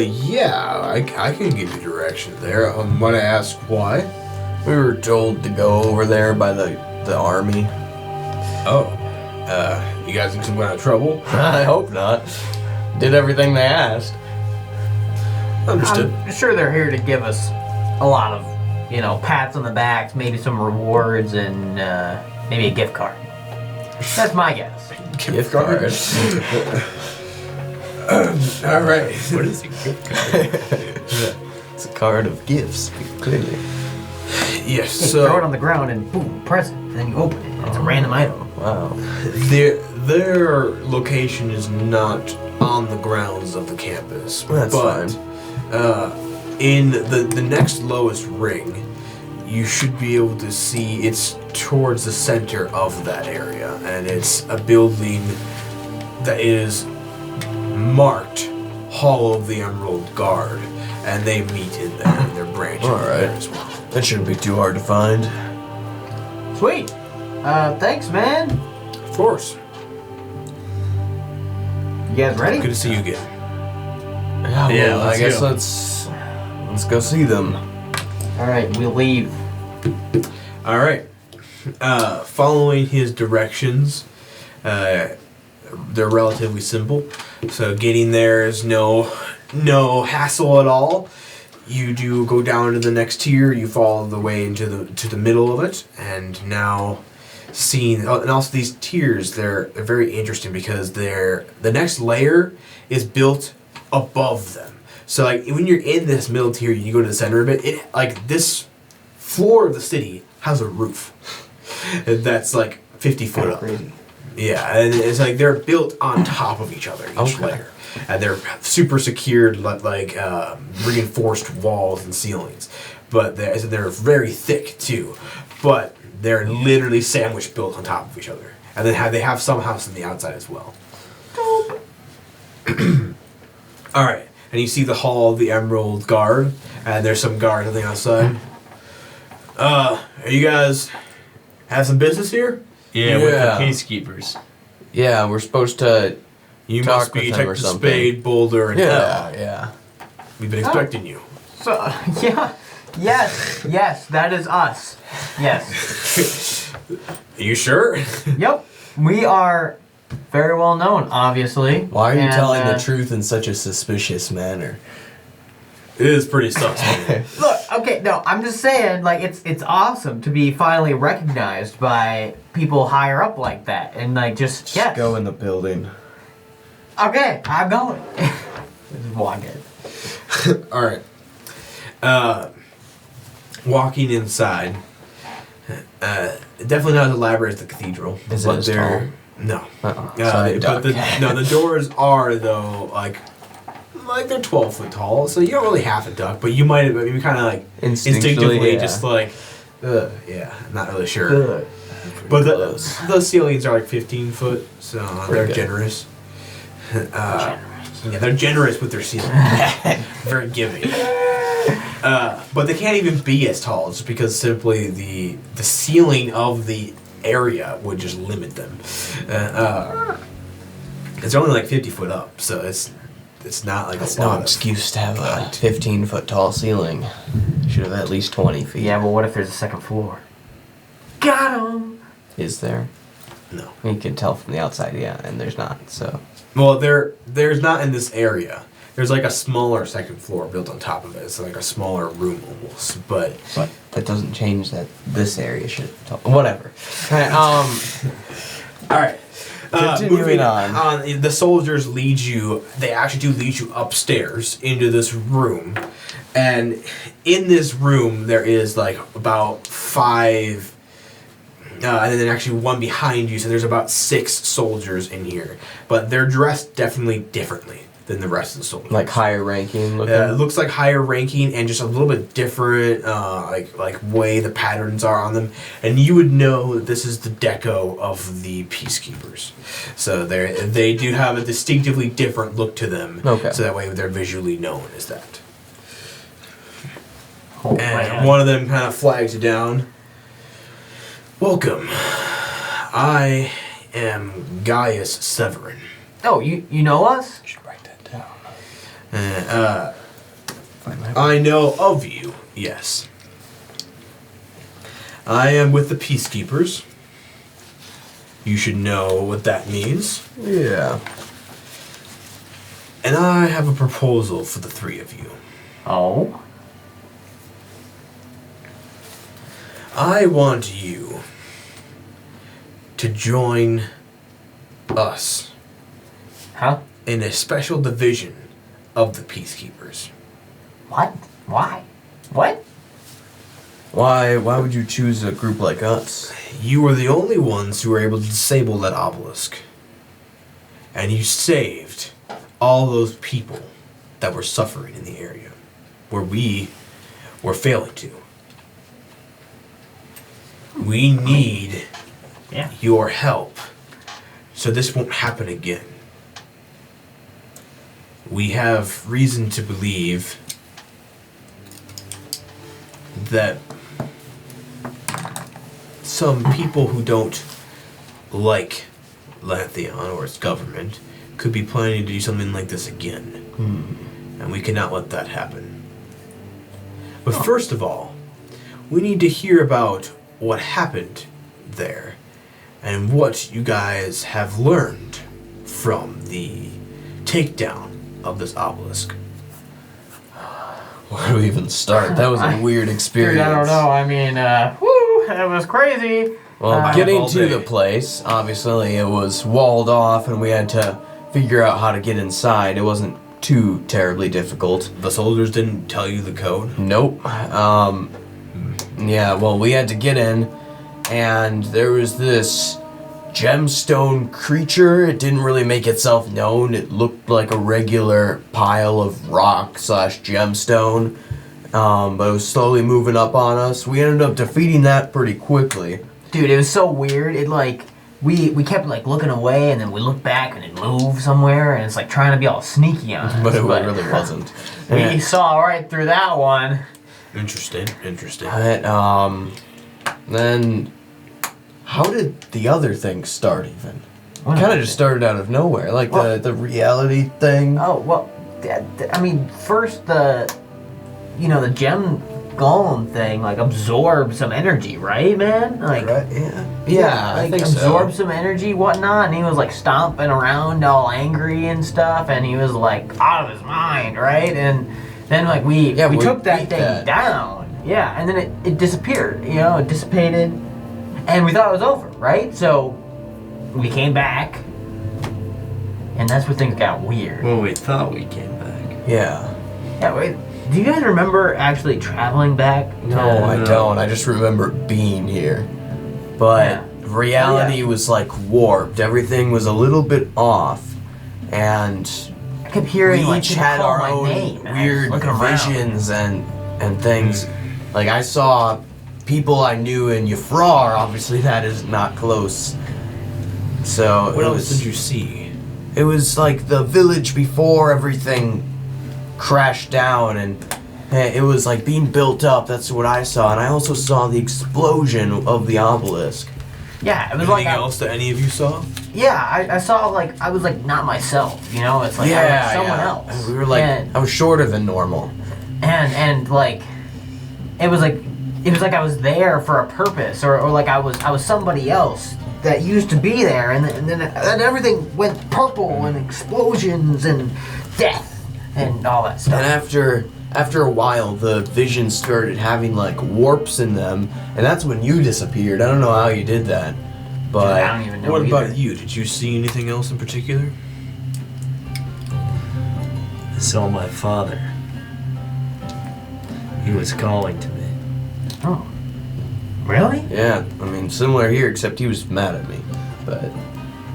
Speaker 1: Yeah, I can give you direction there. Might I ask why?
Speaker 2: We were told to go over there by the army.
Speaker 1: Oh, you guys in some kind of trouble?
Speaker 2: I hope not. Did everything they asked.
Speaker 1: Understood.
Speaker 3: I'm sure they're here to give us a lot of, pats on the backs, maybe some rewards, and maybe a gift card. That's my guess.
Speaker 2: Gift card.
Speaker 1: All right.
Speaker 4: What is a gift card?
Speaker 2: It's a card of gifts, clearly.
Speaker 1: Yes.
Speaker 3: You throw it
Speaker 1: So
Speaker 3: on the ground and boom, press it, and then you open it. It's a random item.
Speaker 2: Wow.
Speaker 1: their location is not on the grounds of the campus.
Speaker 2: That's
Speaker 1: but,
Speaker 2: fine.
Speaker 1: In the next lowest ring, you should be able to see it's towards the center of that area, and it's a building that is marked Hall of the Emerald Guard, and they meet in there, and they're branching
Speaker 2: All right.
Speaker 1: there as well.
Speaker 2: That shouldn't be too hard to find.
Speaker 3: Sweet. Thanks, man.
Speaker 1: Of course.
Speaker 3: You guys ready?
Speaker 1: Good to see you again.
Speaker 2: Yeah,
Speaker 4: Yeah,
Speaker 2: well, I
Speaker 4: let's
Speaker 2: guess
Speaker 4: go.
Speaker 2: let's go see them.
Speaker 3: All right, we'll leave.
Speaker 1: All right. Following his directions, they're relatively simple. So getting there is no hassle at all. You do go down to the next tier. You follow the way into the middle of it, and now seeing and also these tiers they're very interesting because the next layer is built above them. So like when you're in this middle tier, you go to the center of it. It like this floor of the city has a roof that's like 50 foot up.
Speaker 3: Crazy.
Speaker 1: Yeah, and it's like they're built on top of each other, each layer. And they're super secured, like reinforced walls and ceilings. But they're very thick too. But they're literally sandwich built on top of each other. And then they have some house on the outside as well.
Speaker 3: Dope.
Speaker 1: All right, and you see the Hall of the Emerald Guard, and there's some guards on the outside. Are you guys have some business here?
Speaker 4: Yeah, with the
Speaker 2: Yeah.
Speaker 4: Peacekeepers.
Speaker 2: Yeah, we're supposed to.
Speaker 1: You
Speaker 2: Talk
Speaker 1: must be
Speaker 2: with them or
Speaker 1: Detective
Speaker 2: something.
Speaker 1: Spade, Boulder, and
Speaker 2: Yeah,
Speaker 1: L.
Speaker 2: yeah.
Speaker 1: We've been expecting you.
Speaker 3: So, yeah. Yes, that is us. Yes.
Speaker 1: Are you sure?
Speaker 3: Yep. We are very well known, obviously.
Speaker 2: Why are you
Speaker 3: And,
Speaker 2: telling the truth in such a suspicious manner?
Speaker 1: It is pretty suspect.
Speaker 3: Look, okay, no, I'm just saying, like, it's awesome to be finally recognized by people higher up like that, and like just yes.
Speaker 2: Go in the building.
Speaker 3: Okay, I'm going. Just walk in.
Speaker 1: All right. Walking inside, definitely not as elaborate as the cathedral.
Speaker 2: Is it
Speaker 1: but
Speaker 2: as
Speaker 1: they're-
Speaker 2: tall?
Speaker 1: No.
Speaker 2: Sorry,
Speaker 1: But
Speaker 2: Doc.
Speaker 1: the doors are though like they're 12 foot tall, so you don't really have to duck, but you might kind of like instinctively
Speaker 2: yeah.
Speaker 1: just like, yeah, not really sure.
Speaker 3: Good.
Speaker 1: But
Speaker 2: close.
Speaker 1: the ceilings are like 15 foot, so they're
Speaker 2: good.
Speaker 1: generous. Yeah, they're generous with their ceiling. Very giving. But they can't even be as tall, just because simply the ceiling of the area would just limit them. It's only like 50 foot up, so it's not like
Speaker 2: That's
Speaker 1: a
Speaker 2: no
Speaker 1: lot.
Speaker 2: excuse to have a 15-foot tall ceiling. Should have at least 20 feet.
Speaker 3: Yeah, but what if there's a second floor? Got him.
Speaker 2: Is there?
Speaker 1: No.
Speaker 2: You can tell from the outside, yeah, and there's not, so.
Speaker 1: Well, there's not in this area. There's like a smaller second floor built on top of it. It's like a smaller room almost, but
Speaker 2: But that doesn't change that this area should tall. Whatever. Okay,
Speaker 1: all right.
Speaker 2: Continuing
Speaker 1: Moving
Speaker 2: on.
Speaker 1: the soldiers lead you. They actually do lead you upstairs into this room, and in this room there is like about 5. And then actually one behind you, so there's about 6 soldiers in here. But they're dressed definitely differently than the rest of the soldiers.
Speaker 2: like higher ranking looking.
Speaker 1: It looks like higher ranking and just a little bit different, like way the patterns are on them. And you would know that this is the deco of the Peacekeepers. So they do have a distinctively different look to them.
Speaker 2: Okay.
Speaker 1: So that way they're visually known as that.
Speaker 3: Oh,
Speaker 1: And
Speaker 3: man.
Speaker 1: one of them kind of flags you down. Welcome. I am Gaius Severin.
Speaker 3: Oh, you know us?
Speaker 2: Should write that down. Find my
Speaker 1: I know of you, yes. I am with the Peacekeepers. You should know what that means.
Speaker 2: Yeah.
Speaker 1: And I have a proposal for the 3 of you.
Speaker 3: Oh.
Speaker 1: I want you to join us
Speaker 3: Huh?
Speaker 1: in a special division of the Peacekeepers.
Speaker 3: What? Why? What?
Speaker 2: Why would you choose a group like us?
Speaker 1: You are the only ones who were able to disable that obelisk. And you saved all those people that were suffering in the area where we were failing to. We need
Speaker 3: Yeah.
Speaker 1: your help so this won't happen again. We have reason to believe that some people who don't like Lantheon or its government could be planning to do something like this again. And we cannot let that happen. But first of all, we need to hear about what happened there and what you guys have learned from the takedown of this obelisk.
Speaker 2: Where do we even start? That was a weird experience.
Speaker 3: Dude, I don't know. I mean, woo, that was crazy.
Speaker 2: Well,
Speaker 1: have
Speaker 2: getting
Speaker 1: all
Speaker 2: to
Speaker 1: day.
Speaker 2: the place, obviously it was walled off and we had to figure out how to get inside. It wasn't too terribly difficult.
Speaker 1: The soldiers didn't tell you the code?
Speaker 2: Nope. Yeah, well, we had to get in, and there was this gemstone creature. It didn't really make itself known. It looked like a regular pile of rock / gemstone, but it was slowly moving up on us. We ended up defeating that pretty quickly.
Speaker 3: Dude, it was so weird. It like we kept like looking away, and then we looked back, and it moved somewhere, and it's like trying to be all sneaky on us.
Speaker 2: But it really wasn't.
Speaker 3: We saw right through that one.
Speaker 1: Interesting.
Speaker 2: But, then, how did the other thing start even? Kind of just started out of nowhere, like the reality thing.
Speaker 3: Oh well, I mean, first the gem golem thing like absorbed some energy, right, man? Like,
Speaker 2: Right? Yeah, I think
Speaker 3: absorbed
Speaker 2: so.
Speaker 3: some energy, whatnot, and he was like stomping around all angry and stuff, and he was like out of his mind, right? And then like we took that
Speaker 2: beat
Speaker 3: thing
Speaker 2: that.
Speaker 3: down, yeah, and then it disappeared, it dissipated, and we thought it was over, right? So we came back, and that's where things got weird.
Speaker 4: Well, we thought we came back.
Speaker 2: Yeah.
Speaker 3: Yeah, wait. Do you guys remember actually traveling back?
Speaker 2: No, I don't. I just remember being here. But
Speaker 3: Yeah.
Speaker 2: reality was like warped. Everything was a little bit off. And
Speaker 3: I kept hearing
Speaker 2: we
Speaker 3: like
Speaker 2: each
Speaker 3: people
Speaker 2: had
Speaker 3: call
Speaker 2: our
Speaker 3: my
Speaker 2: own
Speaker 3: name, and I was
Speaker 2: weird
Speaker 3: looking around.
Speaker 2: visions and things. Like I saw people I knew in Yafrar. Obviously that is not close. So
Speaker 1: What
Speaker 2: it
Speaker 1: else
Speaker 2: was,
Speaker 1: did you see?
Speaker 2: It was like the village before everything crashed down, and it was like being built up. That's what I saw, and I also saw the explosion of the obelisk.
Speaker 3: Yeah, it was
Speaker 1: Anything
Speaker 3: like
Speaker 1: else that any of you saw?
Speaker 3: I saw like I was like not myself, It's like I was someone else.
Speaker 2: And we were like, I was shorter than normal.
Speaker 3: and like it was like I was there for a purpose, or like I was somebody else that used to be there, and then everything went purple and explosions and death and all that stuff.
Speaker 2: And after a while, the visions started having like warps in them, and that's when you disappeared. I don't know how you did that, but
Speaker 3: I don't even know.
Speaker 1: What
Speaker 3: either.
Speaker 1: about you? Did you see anything else in particular?
Speaker 4: I saw my father. He was calling to me.
Speaker 3: Oh, really?
Speaker 2: yeah, I mean similar here, except he was mad at me, but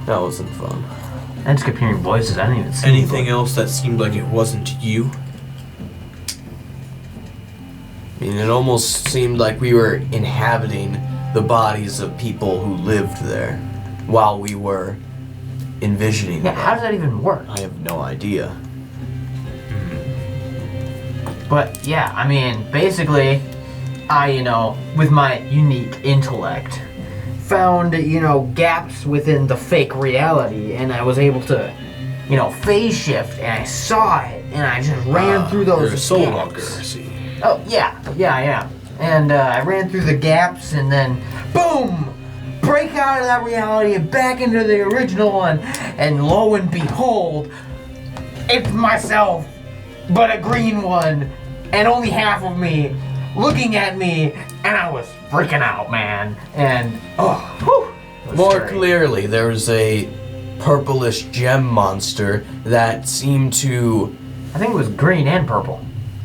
Speaker 2: that wasn't fun.
Speaker 3: I just kept hearing voices. I didn't even see
Speaker 1: Anything else that seemed like it wasn't you?
Speaker 2: I mean, it almost seemed like we were inhabiting the bodies of people who lived there while we were envisioning
Speaker 3: Yeah,
Speaker 2: them.
Speaker 3: how does that even work?
Speaker 2: I have no idea.
Speaker 3: But yeah, I mean, basically, I, with my unique intellect, found, gaps within the fake reality, and I was able to, phase shift, and I saw it, and I just ran through those
Speaker 1: You're a soul
Speaker 3: gaps.
Speaker 1: walker, I see.
Speaker 3: Oh, yeah. And I ran through the gaps, and then, boom! Break out of that reality and back into the original one, and lo and behold, it's myself, but a green one, and only half of me, looking at me, and I was freaking out, man. And, it was
Speaker 2: More
Speaker 3: scary.
Speaker 2: clearly, there was a purplish gem monster that seemed to,
Speaker 3: I think it was green and purple.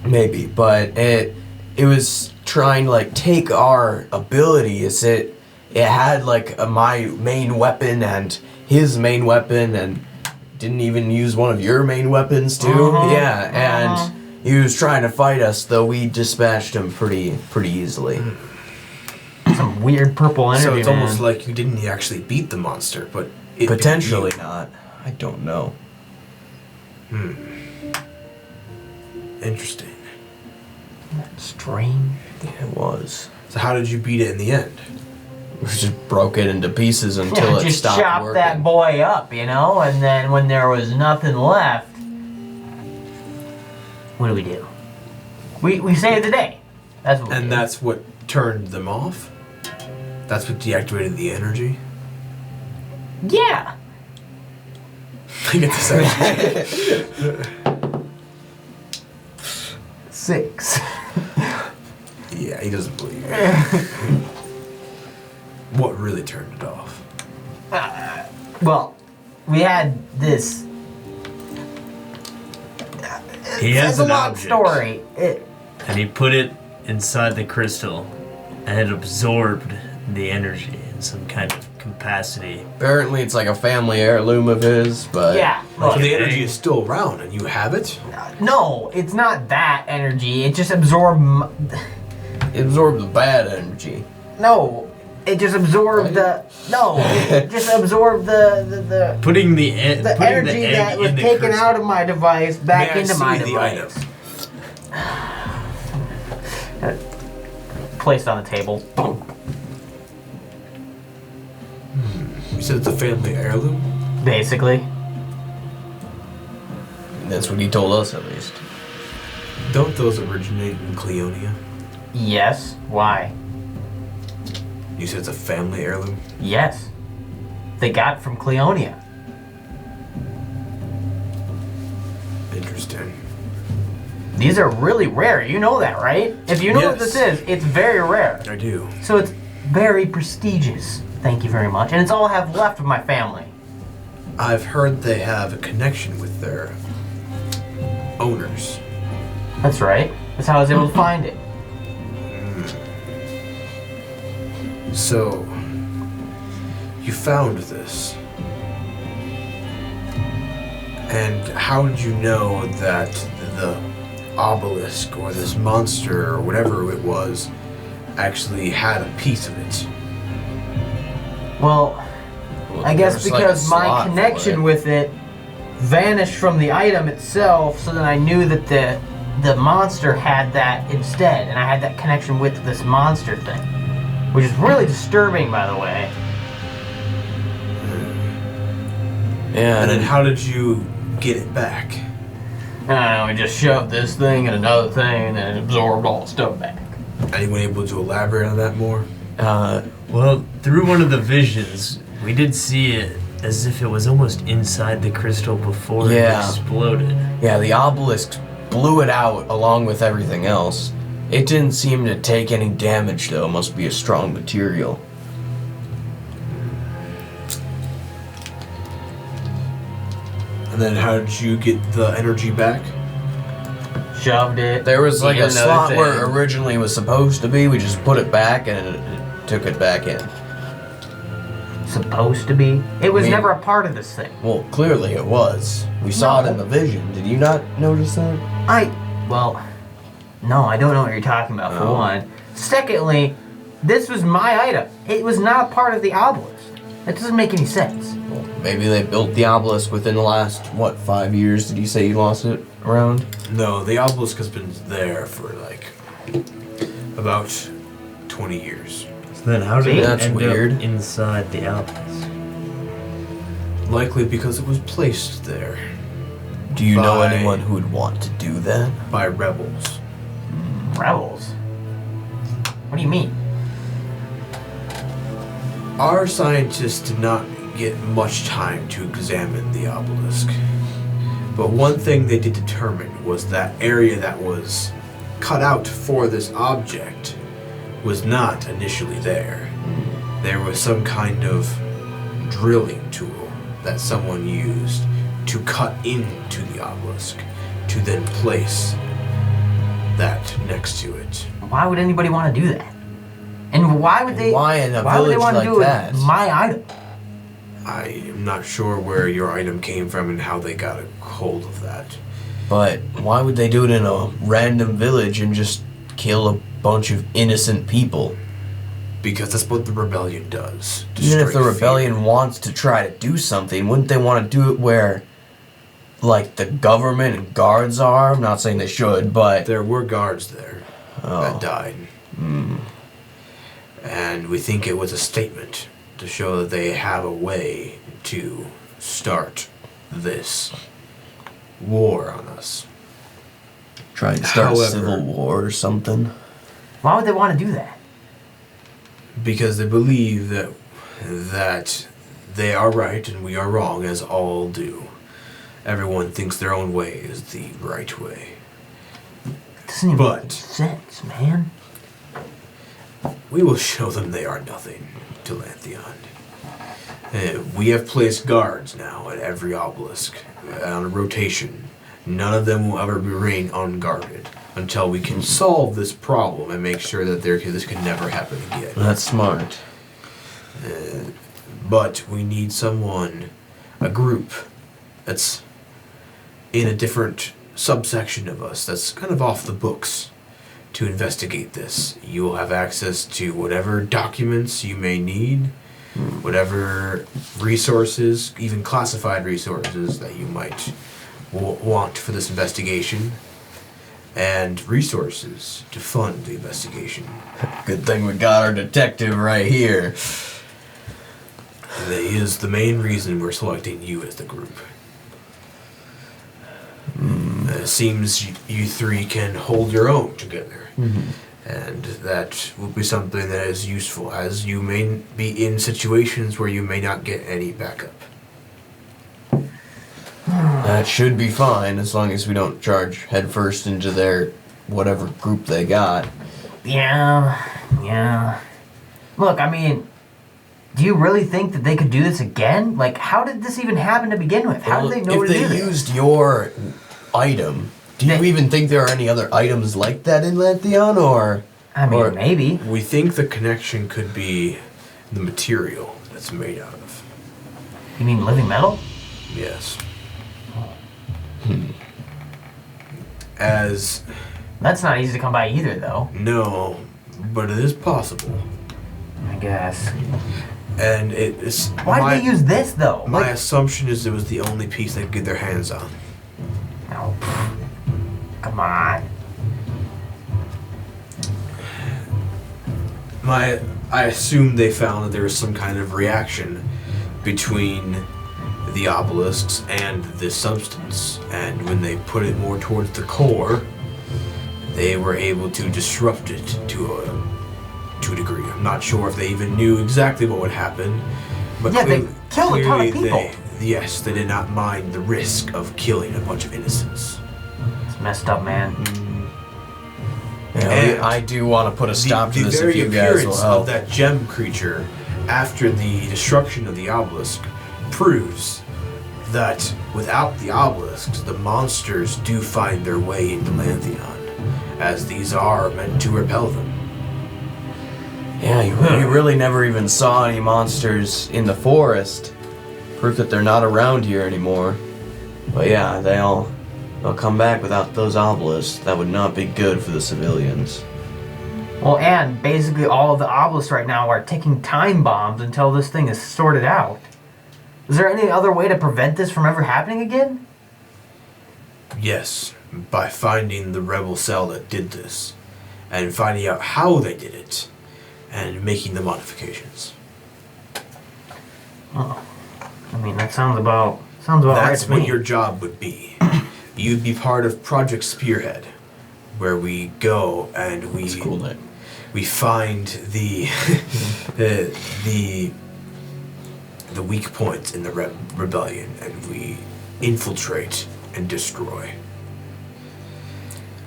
Speaker 2: maybe, but it was trying to like take our abilities. It had like my main weapon and his main weapon, and didn't even use one of your main weapons too. And he was trying to fight us, though we dispatched him pretty easily.
Speaker 3: Some weird purple energy,
Speaker 1: So it's
Speaker 3: man.
Speaker 1: almost like you didn't actually beat the monster, but it beat
Speaker 2: Potentially
Speaker 1: you.
Speaker 2: not. I don't know.
Speaker 1: Interesting.
Speaker 3: Strange.
Speaker 2: It was.
Speaker 1: So how did you beat it in the end?
Speaker 2: We just broke it into pieces until it
Speaker 3: just
Speaker 2: stopped
Speaker 3: chop
Speaker 2: working.
Speaker 3: that boy up, and then when there was nothing left, what do? We saved the day. That's what we
Speaker 1: And
Speaker 3: did.
Speaker 1: that's what turned them off? That's what deactivated the energy?
Speaker 3: Yeah.
Speaker 1: I get the sense.
Speaker 3: 6.
Speaker 1: Yeah, he doesn't believe you. What really turned it off?
Speaker 3: Well, we had this.
Speaker 4: He has
Speaker 3: It's a
Speaker 4: an
Speaker 3: long
Speaker 4: object.
Speaker 3: story.
Speaker 4: And he put it inside the crystal. I had absorbed the energy in some kind of capacity.
Speaker 2: Apparently, it's like a family heirloom of his, but
Speaker 3: Yeah.
Speaker 1: So
Speaker 3: Look,
Speaker 1: the energy is still around, and you have it.
Speaker 3: no, it's not that energy. It just absorbed.
Speaker 2: it absorbed the bad energy.
Speaker 3: No, it just absorbed the. No, it just absorbed the
Speaker 4: Putting the
Speaker 3: energy
Speaker 4: egg
Speaker 3: that was
Speaker 4: in the
Speaker 3: taken
Speaker 4: crystal.
Speaker 3: out of my device back
Speaker 1: May I
Speaker 3: into
Speaker 1: see
Speaker 3: my
Speaker 1: the
Speaker 3: device.
Speaker 1: item?
Speaker 3: Placed on the table. Boom.
Speaker 1: You said it's a family heirloom.
Speaker 3: Basically.
Speaker 2: That's what he told us, at least.
Speaker 1: Don't those originate in Cleonia?
Speaker 3: Yes. Why?
Speaker 1: You said it's a family heirloom.
Speaker 3: Yes. They got it from Cleonia.
Speaker 1: Interesting.
Speaker 3: These are really rare. You know that, right? If you know what this
Speaker 1: Yes.
Speaker 3: is, it's very rare.
Speaker 1: I do.
Speaker 3: So it's very prestigious. Thank you very much. And it's all I have left of my family.
Speaker 1: I've heard they have a connection with their owners.
Speaker 3: That's right. That's how I was able to find it.
Speaker 1: So, you found this. And how did you know that the obelisk or this monster or whatever it was actually had a piece of it?
Speaker 3: Well, I guess
Speaker 2: There's like a
Speaker 3: because my
Speaker 2: slot for
Speaker 3: connection
Speaker 2: it.
Speaker 3: with it vanished from the item itself, so then I knew that the monster had that instead, and I had that connection with this monster thing, which is really disturbing, by the way.
Speaker 2: Yeah,
Speaker 1: And then how did you get it back?
Speaker 3: I don't know, we just shoved this thing and another thing, and then it absorbed all the stuff back.
Speaker 1: Anyone able to elaborate on that more?
Speaker 4: Well, through one of the visions, we did see it as if it was almost inside the crystal before it
Speaker 2: Yeah.
Speaker 4: exploded.
Speaker 2: yeah, the obelisk blew it out along with everything else. It didn't seem to take any damage, though. Must be a strong material.
Speaker 1: And then how did you get the energy back?
Speaker 3: Shoved it.
Speaker 2: There was like
Speaker 3: did
Speaker 2: a
Speaker 3: another
Speaker 2: slot
Speaker 3: thing.
Speaker 2: where it originally was supposed to be. We just put it back and it took it back in.
Speaker 3: Supposed to be. It was
Speaker 2: I mean-
Speaker 3: never a part of this thing.
Speaker 2: Well, clearly it was. We saw it in the vision. Did you not notice that?
Speaker 3: No, I don't know what you're talking about, for
Speaker 2: Oh.
Speaker 3: one. Secondly, this was my item. It was not a part of the obelisk. That doesn't make any sense.
Speaker 2: Well, maybe they built the obelisk within the last, 5 years? Did you say you lost it around?
Speaker 1: No, the obelisk has been there for like about 20 years.
Speaker 4: So then how did
Speaker 3: See?
Speaker 4: it
Speaker 2: That's
Speaker 4: end
Speaker 2: weird.
Speaker 4: up inside the obelisk?
Speaker 1: Likely because it was placed there
Speaker 2: Do you know
Speaker 1: By-
Speaker 2: anyone who would want to do that?
Speaker 1: by rebels.
Speaker 3: Rebels? What do you mean?
Speaker 1: Our scientists did not get much time to examine the obelisk. But one thing they did determine was that area that was cut out for this object was not initially there. There was some kind of drilling tool that someone used to cut into the obelisk to then place that next to it.
Speaker 3: Why would anybody want to do that? And why would they?
Speaker 2: Why in a
Speaker 3: why would they
Speaker 2: village
Speaker 3: want to
Speaker 2: like
Speaker 3: do it
Speaker 2: that?
Speaker 3: with my item?
Speaker 1: I am not sure where your item came from and how they got a hold of that.
Speaker 2: But why would they do it in a random village and just kill a bunch of innocent people?
Speaker 1: Because that's what the rebellion does. to
Speaker 2: Even if the
Speaker 1: strike
Speaker 2: rebellion
Speaker 1: fear.
Speaker 2: wants to try to do something, wouldn't they want to do it where, like, the government and guards are? I'm not saying they should, but...
Speaker 1: There were guards there
Speaker 2: Oh.
Speaker 1: that died. And we think it was a statement to show that they have a way to start this war on us.
Speaker 2: Try and start
Speaker 1: However-
Speaker 2: a civil war or something.
Speaker 3: Why would they want to do that?
Speaker 1: Because they believe that they are right and we are wrong, as all do. Everyone thinks their own way is the right way.
Speaker 3: It doesn't even
Speaker 1: But-
Speaker 3: make sense, man.
Speaker 1: We will show them they are nothing to Lantheon. We have placed guards now at every obelisk on a rotation None of them will ever remain unguarded until we can solve this problem and make sure that this can never happen again.
Speaker 2: That's smart.
Speaker 1: But we need someone, a group, that's in a different subsection of us, that's kind of off the books, to investigate this. You will have access to whatever documents you may need, whatever resources, even classified resources that you might want for this investigation, and resources to fund the investigation.
Speaker 2: Good thing we got our detective right here.
Speaker 1: That is the main reason we're selecting you as the group. It seems you three can hold your own together. And that will be something that is useful, as you may be in situations where you may not get any backup.
Speaker 2: That should be fine, as long as we don't charge headfirst into their whatever group they got.
Speaker 3: Yeah. Look, I mean, do you really think that they could do this again? Like, how did this even happen to begin with? How did they know to do
Speaker 2: If
Speaker 3: this?
Speaker 2: they used your item, do you even think there are any other items like that in Lantheon, or?
Speaker 3: I mean,
Speaker 2: or-
Speaker 3: maybe.
Speaker 1: We think the connection could be the material that's made out of.
Speaker 3: You mean living metal?
Speaker 1: Yes. As
Speaker 3: That's not easy to come by either, though.
Speaker 1: no, but it is possible.
Speaker 3: I guess.
Speaker 1: And it is.
Speaker 3: Why did they use this, though?
Speaker 1: My
Speaker 3: Like,
Speaker 1: assumption is it was the only piece they could get their hands on.
Speaker 3: no. Come on.
Speaker 1: I assume they found that there was some kind of reaction between the obelisks and this substance, and when they put it more towards the core, they were able to disrupt it to a degree. I'm not sure if they even knew exactly what would happen, but
Speaker 3: Yeah, they killed a ton of people.
Speaker 1: Yes, they did not mind the risk of killing a bunch of innocents.
Speaker 3: It's messed up, man.
Speaker 2: Yeah,
Speaker 1: And
Speaker 2: I do want to put a stop to
Speaker 1: the
Speaker 2: this if
Speaker 1: very
Speaker 2: you guys will
Speaker 1: appearance
Speaker 2: help.
Speaker 1: of that gem creature after the destruction of the obelisk proves that without the obelisks, the monsters do find their way into Lantheon, as these are meant to repel them.
Speaker 2: Yeah, you really never even saw any monsters in the forest. Proof that they're not around here anymore. But yeah, they'll come back without those obelisks. That would not be good for the civilians.
Speaker 3: Well, and basically all of the obelisks right now are ticking time bombs until this thing is sorted out. Is there any other way to prevent this from ever happening again?
Speaker 1: Yes, by finding the rebel cell that did this, and finding out how they did it, and making the modifications.
Speaker 3: I mean, that sounds about right
Speaker 1: That's
Speaker 3: to
Speaker 1: what
Speaker 3: me.
Speaker 1: your job would be. You'd be part of Project Spearhead, where we go and we
Speaker 2: It's a cool name.
Speaker 1: we find the the weak points in the rebellion, and we infiltrate and destroy.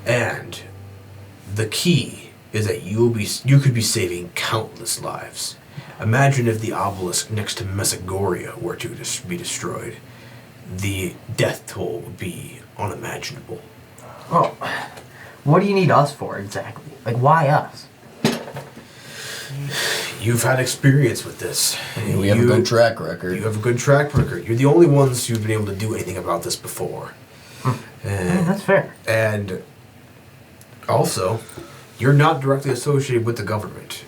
Speaker 1: And the key is that you could be saving countless lives. Imagine if the obelisk next to Messagoria were to be destroyed. The death toll would be unimaginable.
Speaker 3: Oh, what do you need us for exactly? Like, why us?
Speaker 1: You've had experience with this.
Speaker 2: We have a good track record.
Speaker 1: You have a good track record. You're the only ones who've been able to do anything about this before.
Speaker 3: I mean, that's fair.
Speaker 1: And also, you're not directly associated with the government.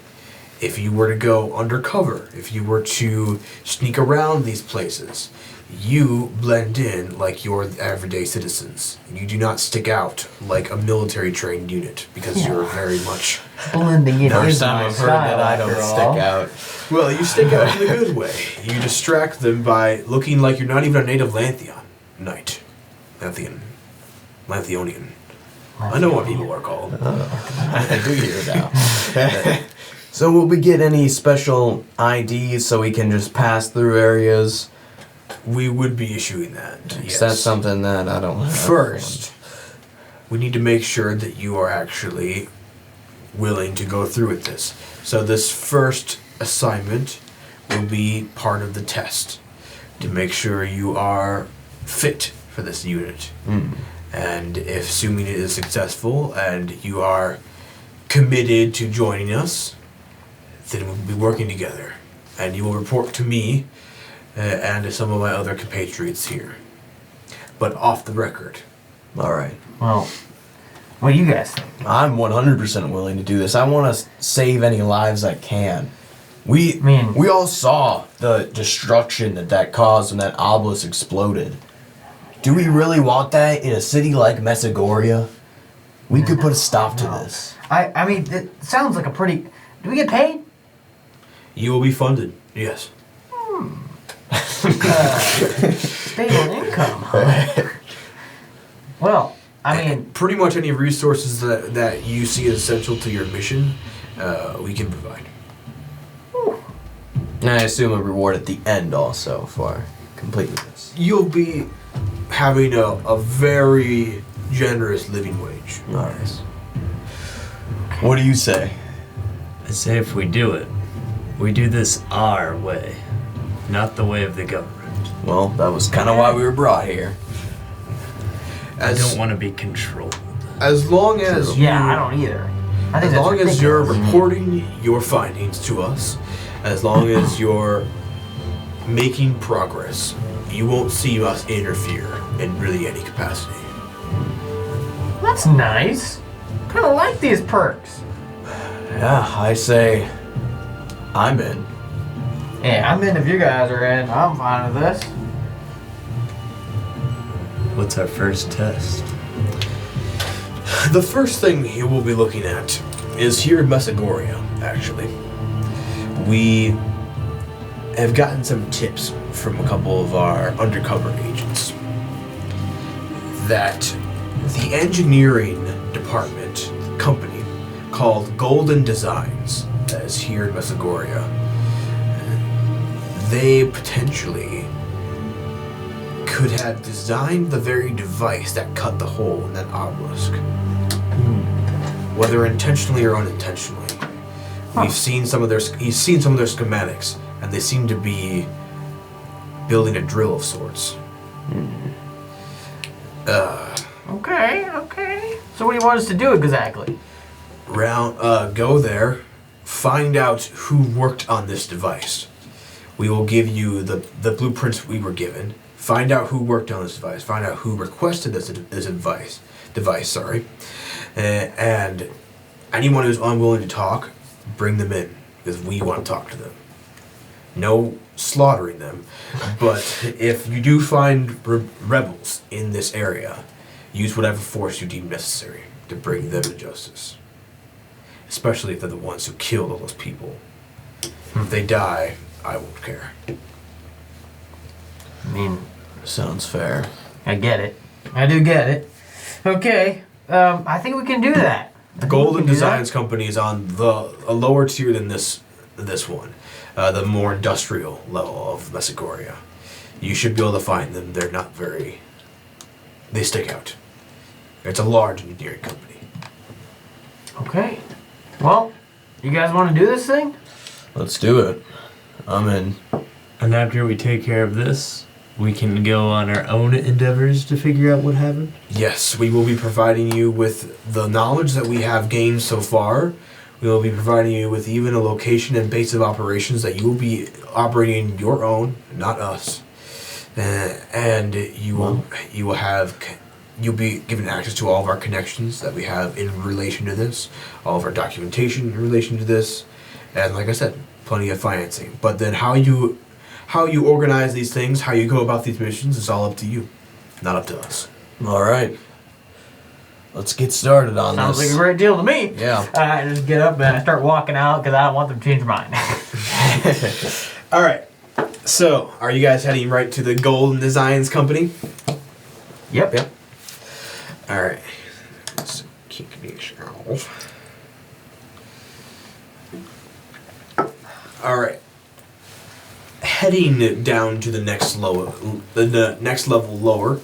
Speaker 1: If you were to go undercover, if you were to sneak around these places, you blend in like your everyday citizens. You do not stick out like a military trained unit because you're very much.
Speaker 3: Blending in
Speaker 2: First
Speaker 3: is
Speaker 2: time
Speaker 3: my
Speaker 2: I've heard that I
Speaker 3: style,
Speaker 2: don't
Speaker 3: after
Speaker 2: stick
Speaker 3: all.
Speaker 2: out.
Speaker 1: Well, you stick out in a good way. You distract them by looking like you're not even a native Lantheon knight. Lantheonian. I know what people are called.
Speaker 2: I do hear it now. So will we get any special IDs so we can just pass through areas?
Speaker 1: We would be issuing that. Yes.
Speaker 2: That's something that I don't have.
Speaker 1: First, we need to make sure that you are actually willing to go through with this. So this first assignment will be part of the test to make sure you are fit for this unit. And if assuming it is successful and you are committed to joining us, then we'll be working together. And you will report to me and to some of my other compatriots here. But off the record.
Speaker 2: All right.
Speaker 3: Well, what do you guys think?
Speaker 2: I'm 100% willing to do this. I want to save any lives I can. We all saw the destruction that caused when that obelisk exploded. Do we really want that in a city like Mesagoria? We could put a stop to this.
Speaker 3: I mean, it sounds like a pretty... Do we get paid?
Speaker 1: You will be funded, yes.
Speaker 3: Stable income, huh? Well, I mean...
Speaker 1: Pretty much any resources that you see as essential to your mission, we can provide.
Speaker 2: And I assume a reward at the end also for completing this.
Speaker 1: You'll be having a very generous living wage.
Speaker 2: All right. What do you say?
Speaker 4: I say if we do it, we do this our way, not the way of the government.
Speaker 2: Well, that was kind of why we were brought here.
Speaker 4: I don't want to be controlled.
Speaker 1: As long as
Speaker 3: Yeah, I don't either. I think
Speaker 1: as long as you're
Speaker 3: ridiculous.
Speaker 1: reporting your findings to us, as long as you're making progress, you won't see us interfere in really any capacity.
Speaker 3: That's nice. Kind of like these perks.
Speaker 2: Yeah, I say I'm in.
Speaker 3: Yeah, I'm in if you guys are in. I'm fine with this.
Speaker 4: What's our first test?
Speaker 1: The first thing you will be looking at is here in Mesagoria, actually. We have gotten some tips from a couple of our undercover agents that the engineering department company called Golden Designs, that is here in Mesagoria, they potentially could have designed the very device that cut the hole in that obelisk. Whether intentionally or unintentionally. He's seen some of their schematics, and they seem to be building a drill of sorts.
Speaker 3: Okay. So what do you want us to do exactly?
Speaker 1: Go there, find out who worked on this device. We will give you the blueprints we were given. Find out who worked on this device. Find out who requested this device. And anyone who's unwilling to talk, bring them in, because we want to talk to them. No slaughtering them, but if you do find rebels in this area, use whatever force you deem necessary to bring them to justice. Especially if they're the ones who killed all those people. If they die, I won't care.
Speaker 3: I mean,
Speaker 2: Sounds fair.
Speaker 3: I get it. I do get it. Okay. I think we can do that.
Speaker 1: The Golden Designs Company is on a lower tier than this one, the more industrial level of Mesagoria. You should be able to find them. They're not very. They stick out. It's a large engineering company.
Speaker 3: Okay. Well, you guys want to do this thing?
Speaker 2: Let's do it. I'm in.
Speaker 4: And after we take care of this, we can go on our own endeavors to figure out what happened?
Speaker 1: Yes, we will be providing you with the knowledge that we have gained so far. We will be providing you with even a location and base of operations that you will be operating your own, not us. And you'll be given access to all of our connections that we have in relation to this, all of our documentation in relation to this, and like I said, plenty of financing. But then how you organize these things, how you go about these missions, is all up to you, not up to us.
Speaker 2: All right. Let's get started on
Speaker 3: Sounds
Speaker 2: this.
Speaker 3: like a great deal to me.
Speaker 2: Yeah.
Speaker 3: I just get up and I start walking out because I don't want them to change their mind.
Speaker 1: All right. So, are you guys heading right to the Golden Designs Company?
Speaker 3: Yep.
Speaker 1: All right. Let's kick these off. All right. Heading down to the next level lower,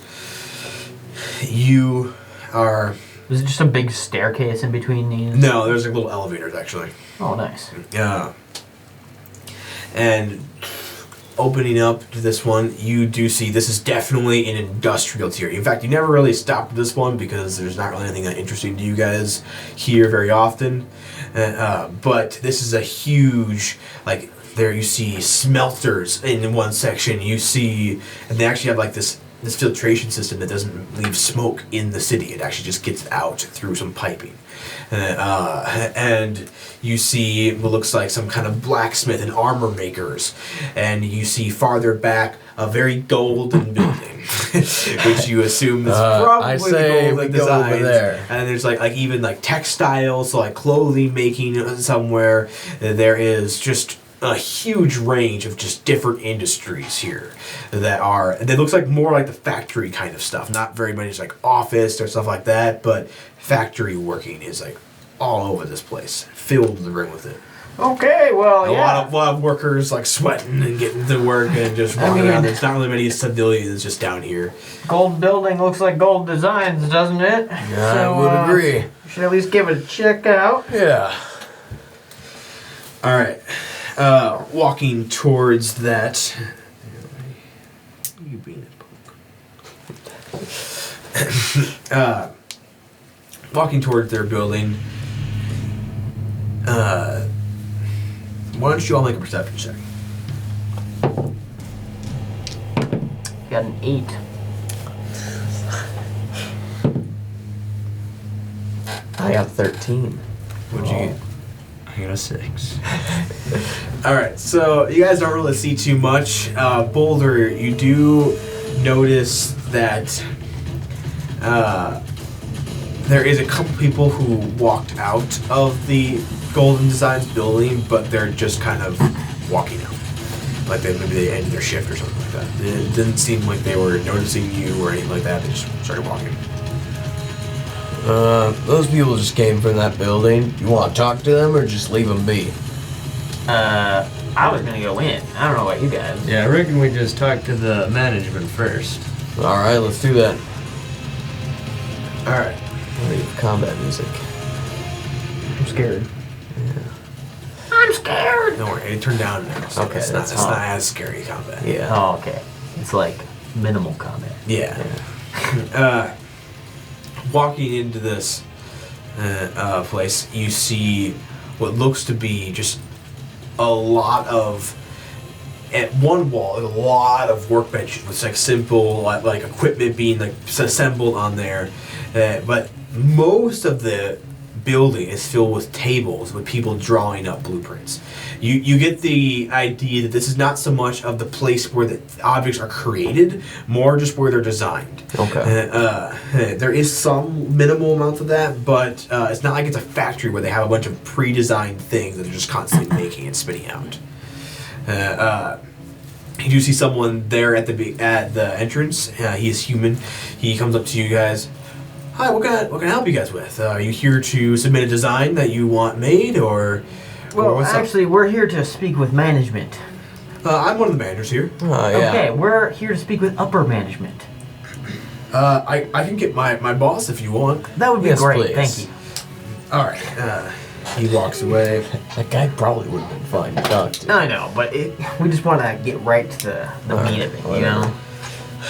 Speaker 1: you are.
Speaker 3: Is it just a big staircase in between these?
Speaker 1: No, there's like little elevators actually.
Speaker 3: Oh, nice.
Speaker 1: Yeah. And opening up to this one, you do see this is definitely an industrial tier. In fact, you never really stopped at this one because there's not really anything that interesting to you guys here very often. But this is a huge, like, there you see smelters in one section. You see, and they actually have like this filtration system that doesn't leave smoke in the city. It actually just gets out through some piping. And you see what looks like some kind of blacksmith and armor makers. And you see farther back a very golden building, which you assume is probably
Speaker 2: I say
Speaker 1: the golden
Speaker 2: we go
Speaker 1: designs.
Speaker 2: over there.
Speaker 1: And there's like even like textiles, so like clothing making somewhere. There is just a huge range of just different industries here that looks like more like the factory kind of stuff. Not very much like office or stuff like that, but factory working is like all over this place, filled to the rim with it.
Speaker 3: Okay, well,
Speaker 1: A lot of workers like sweating and getting to work and just walking around. There's not really many civilians just down here.
Speaker 3: Gold building looks like gold designs, doesn't it?
Speaker 2: Yeah, I would agree.
Speaker 3: You should at least give it a check out.
Speaker 2: Yeah.
Speaker 1: All right, walking towards that. You being a punk. Walking towards their building. Why don't you all make a perception check?
Speaker 3: Got an 8.
Speaker 2: I got 13.
Speaker 1: What'd you get?
Speaker 4: I got a 6.
Speaker 1: Alright, so you guys don't really see too much. Boulder, you do notice that there is a couple people who walked out of the Golden Designs building, but they're just kind of walking out. Like maybe they ended their shift or something like that. It didn't seem like they were noticing you or anything like that. They just started walking.
Speaker 2: Those people just came from that building. You want to talk to them or just leave them be?
Speaker 3: I was gonna go in. I don't know about you guys.
Speaker 4: Yeah, I reckon we just talk to the management first.
Speaker 2: All right, let's do that.
Speaker 1: Alright.
Speaker 2: Combat music.
Speaker 3: I'm scared. I'm scared!
Speaker 1: Don't worry, it turned down now. So
Speaker 2: Okay,
Speaker 1: it's not,
Speaker 2: that's
Speaker 1: it's not as scary combat.
Speaker 2: Yeah.
Speaker 3: Oh, okay. It's like minimal combat.
Speaker 1: Yeah. Walking into this place, you see what looks to be just a lot of, at one wall, a lot of workbenches with like simple like equipment being like assembled on there, but most of the building is filled with tables with people drawing up blueprints. You get the idea that this is not so much of the place where the objects are created, more just where they're designed.
Speaker 2: Okay.
Speaker 1: There is some minimal amount of that, but it's not like it's a factory where they have a bunch of pre-designed things that they're just constantly making and spinning out. You do see someone there at the entrance. He is human. He comes up to you guys. Hi, what can I help you guys with? Are you here to submit a design that you want made, or what's up?
Speaker 3: Actually, we're here to speak with management.
Speaker 1: I'm one of the managers here.
Speaker 2: Oh, yeah.
Speaker 3: Okay, we're here to speak with upper management.
Speaker 1: I can get my boss if you want.
Speaker 3: That would be
Speaker 2: Yes,
Speaker 3: great.
Speaker 2: please.
Speaker 3: Thank you.
Speaker 1: All right. He walks away.
Speaker 2: That guy probably would have been fine to talk to.
Speaker 3: I know, but we just want to get right to the meat of it, you know?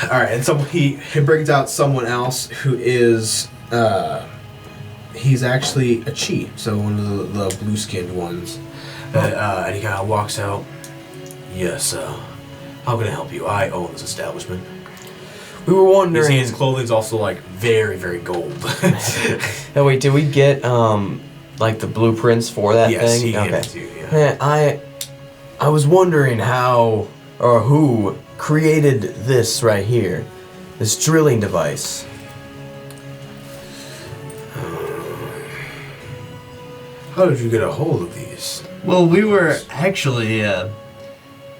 Speaker 1: All right, and so he brings out someone else who is he's actually a chief, so one of the blue-skinned ones, and he kind of walks out. Yes, how can I help you? I own this establishment.
Speaker 2: We were
Speaker 1: You
Speaker 2: wondering.
Speaker 1: see his clothing's also like very, very gold.
Speaker 2: Oh, wait, did we get like the blueprints for that
Speaker 1: Yes,
Speaker 2: thing?
Speaker 1: he gave it to you. Yeah.
Speaker 2: Man, I was wondering how or who created this right here, this drilling device.
Speaker 1: How did you get a hold of these?
Speaker 4: Well, we were actually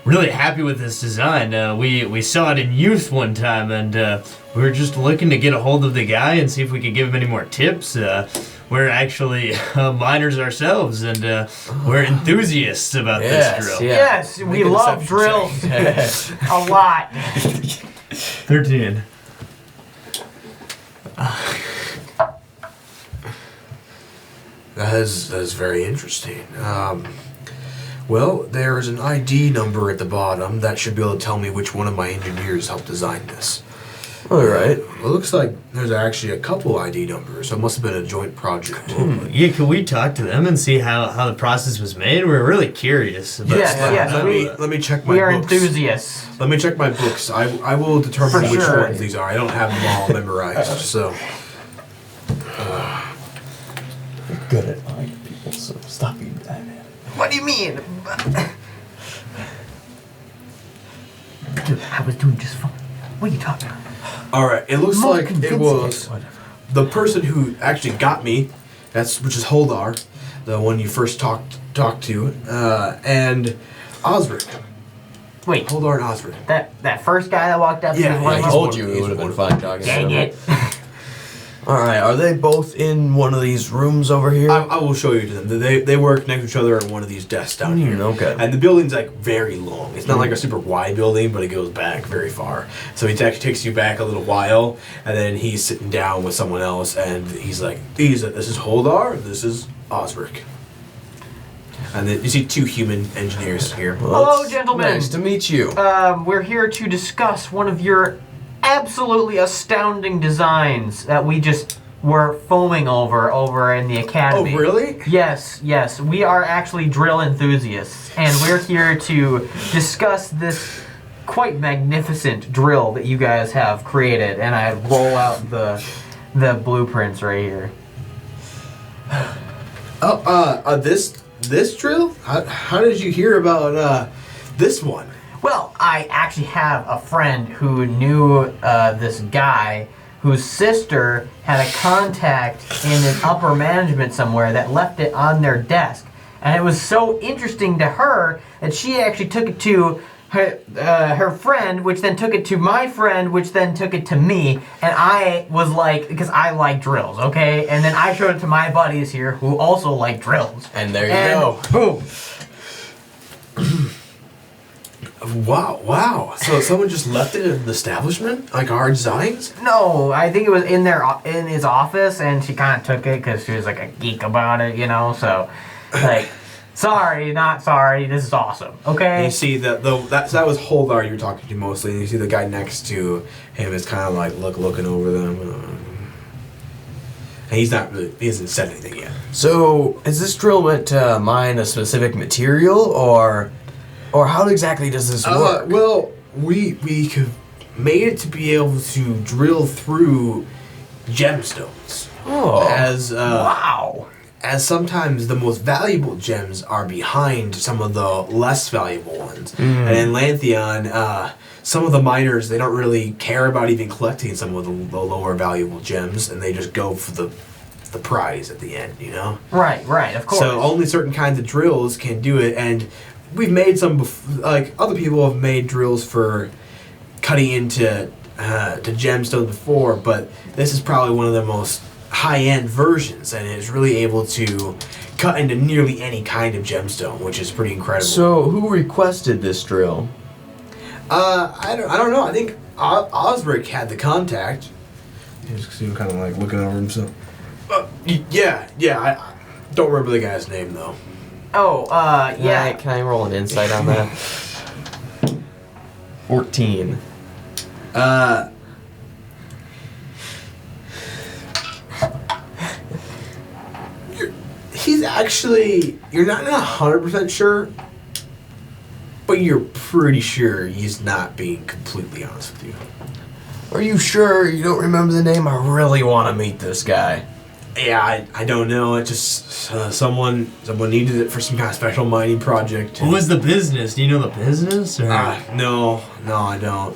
Speaker 4: really happy with this design. We saw it in youth one time, and we were just looking to get a hold of the guy and see if we could give him any more tips. We're actually miners ourselves, and we're enthusiasts about this drill.
Speaker 2: Yeah.
Speaker 3: Yes, we
Speaker 2: Make a
Speaker 3: love
Speaker 2: deception
Speaker 3: drills a lot.
Speaker 4: 13.
Speaker 1: That is very interesting. Well, there's an ID number at the bottom that should be able to tell me which one of my engineers helped design this.
Speaker 2: Alright.
Speaker 1: It looks like there's actually a couple ID numbers, so it must have been a joint project.
Speaker 4: Yeah, can we talk to them and see how the process was made? We're really curious about
Speaker 3: Yes,
Speaker 4: stuff.
Speaker 3: yes.
Speaker 1: Let me check my
Speaker 3: We are
Speaker 1: books.
Speaker 3: enthusiasts.
Speaker 1: Let me check my books. I will determine
Speaker 3: For
Speaker 1: which
Speaker 3: sure.
Speaker 1: ones these are. I don't have them all memorized, so.
Speaker 2: You're good at lying to people, so stop being bad at it.
Speaker 3: What do you mean? Dude, I was doing just fine. What are you talking about?
Speaker 1: Alright, it looks
Speaker 3: More
Speaker 1: like it
Speaker 3: convincing.
Speaker 1: was the person who actually got me, which is Holdar, the one you first talked to, and Osric.
Speaker 3: Wait,
Speaker 1: Holdar and Osric.
Speaker 3: that first guy that walked up
Speaker 1: Yeah,
Speaker 3: to me was
Speaker 1: yeah,
Speaker 2: I
Speaker 1: he's
Speaker 2: told
Speaker 1: one-
Speaker 2: you
Speaker 1: he's
Speaker 2: it would have
Speaker 1: one
Speaker 2: been
Speaker 1: of
Speaker 2: fun talking to
Speaker 3: dang
Speaker 2: them.
Speaker 3: it.
Speaker 2: Alright, are they both in one of these rooms over here?
Speaker 1: I will show you to them. They work next to each other on one of these desks down here.
Speaker 2: Okay.
Speaker 1: And the building's like very long. It's not like a super wide building, but it goes back very far. So it actually takes you back a little while, and then he's sitting down with someone else, and he's like, this is Holdar, this is Osric. And then you see two human engineers here.
Speaker 2: Well,
Speaker 3: Hello,
Speaker 2: it's
Speaker 3: gentlemen.
Speaker 2: Nice to meet you.
Speaker 3: We're here to discuss one of your absolutely astounding designs that we just were foaming over in the
Speaker 1: Oh,
Speaker 3: academy.
Speaker 1: really?
Speaker 3: Yes. We are actually drill enthusiasts, and we're here to discuss this quite magnificent drill that you guys have created. And I roll out the blueprints right here.
Speaker 1: This drill? How did you hear about this one?
Speaker 3: Well, I actually have a friend who knew this guy whose sister had a contact in an upper management somewhere that left it on their desk. And it was so interesting to her that she actually took it to her friend, which then took it to my friend, which then took it to me. And I was like, because I like drills, okay? And then I showed it to my buddies here who also like drills.
Speaker 2: And there you go.
Speaker 3: Boom.
Speaker 1: Wow. So someone just left it in the establishment? Like our designs?
Speaker 3: No, I think it was in his office, and she kind of took it because she was like a geek about it, you know. So, like, sorry, not sorry. This is awesome.
Speaker 1: And
Speaker 3: Okay.
Speaker 1: you see that that was Holdar you were talking to mostly, and you see the guy next to him is kind of like looking over them. And he hasn't said anything yet.
Speaker 2: So, is this drill meant to mine a specific material, or how exactly does this work?
Speaker 1: Well, we made it to be able to drill through gemstones.
Speaker 2: Oh,
Speaker 3: Wow.
Speaker 1: As sometimes the most valuable gems are behind some of the less valuable ones. And in Lantheon, some of the miners, they don't really care about even collecting some of the lower valuable gems, and they just go for the prize at the end, you know?
Speaker 3: Right. Of course.
Speaker 1: So only certain kinds of drills can do it, and we've made some, like other people have made drills for cutting into to gemstones before, but this is probably one of the most high-end versions, and it's really able to cut into nearly any kind of gemstone, which is pretty incredible.
Speaker 2: so who requested this drill?
Speaker 1: I don't know. I think Osric had the contact. You just see him kind of like looking over himself. Yeah. I don't remember the guy's name though.
Speaker 3: Oh, yeah.
Speaker 2: Can I roll an insight on that? 14.
Speaker 1: He's actually, you're not 100% sure, but you're pretty sure he's not being completely honest with you.
Speaker 2: Are you sure you don't remember the name? I really want to meet this guy.
Speaker 1: Yeah, I don't know. It just someone needed it for some kind of special mining project.
Speaker 4: What was the business? Do you know the business? Or?
Speaker 1: No, I don't.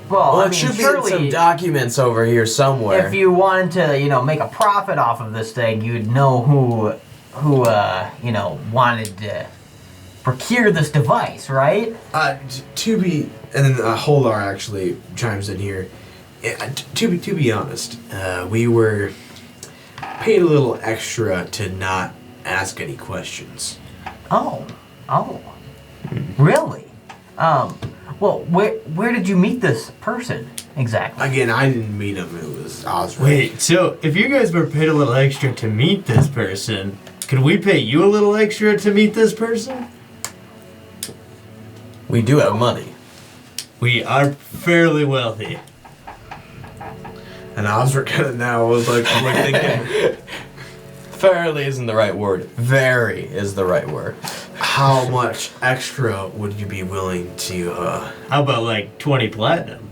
Speaker 3: Well,
Speaker 2: Well,
Speaker 3: I
Speaker 2: it
Speaker 3: mean,
Speaker 2: should be in some
Speaker 3: surely,
Speaker 2: documents over here somewhere.
Speaker 3: if you wanted to, make a profit off of this thing, you'd know who wanted to procure this device, right?
Speaker 1: To be, and then Holdar actually chimes in here. To be honest, we were paid a little extra to not ask any questions.
Speaker 3: Oh, really? Well, where did you meet this person exactly?
Speaker 1: Again, I didn't meet him. It was Osric.
Speaker 4: Wait, so if you guys were paid a little extra to meet this person, could we pay you a little extra to meet this person?
Speaker 2: We do have money.
Speaker 4: We are fairly wealthy.
Speaker 1: And Osric kind of now was like thinking,
Speaker 2: Fairly isn't the right word. Very is the right word.
Speaker 1: how much extra would you be willing to?
Speaker 4: How about like 20 platinum?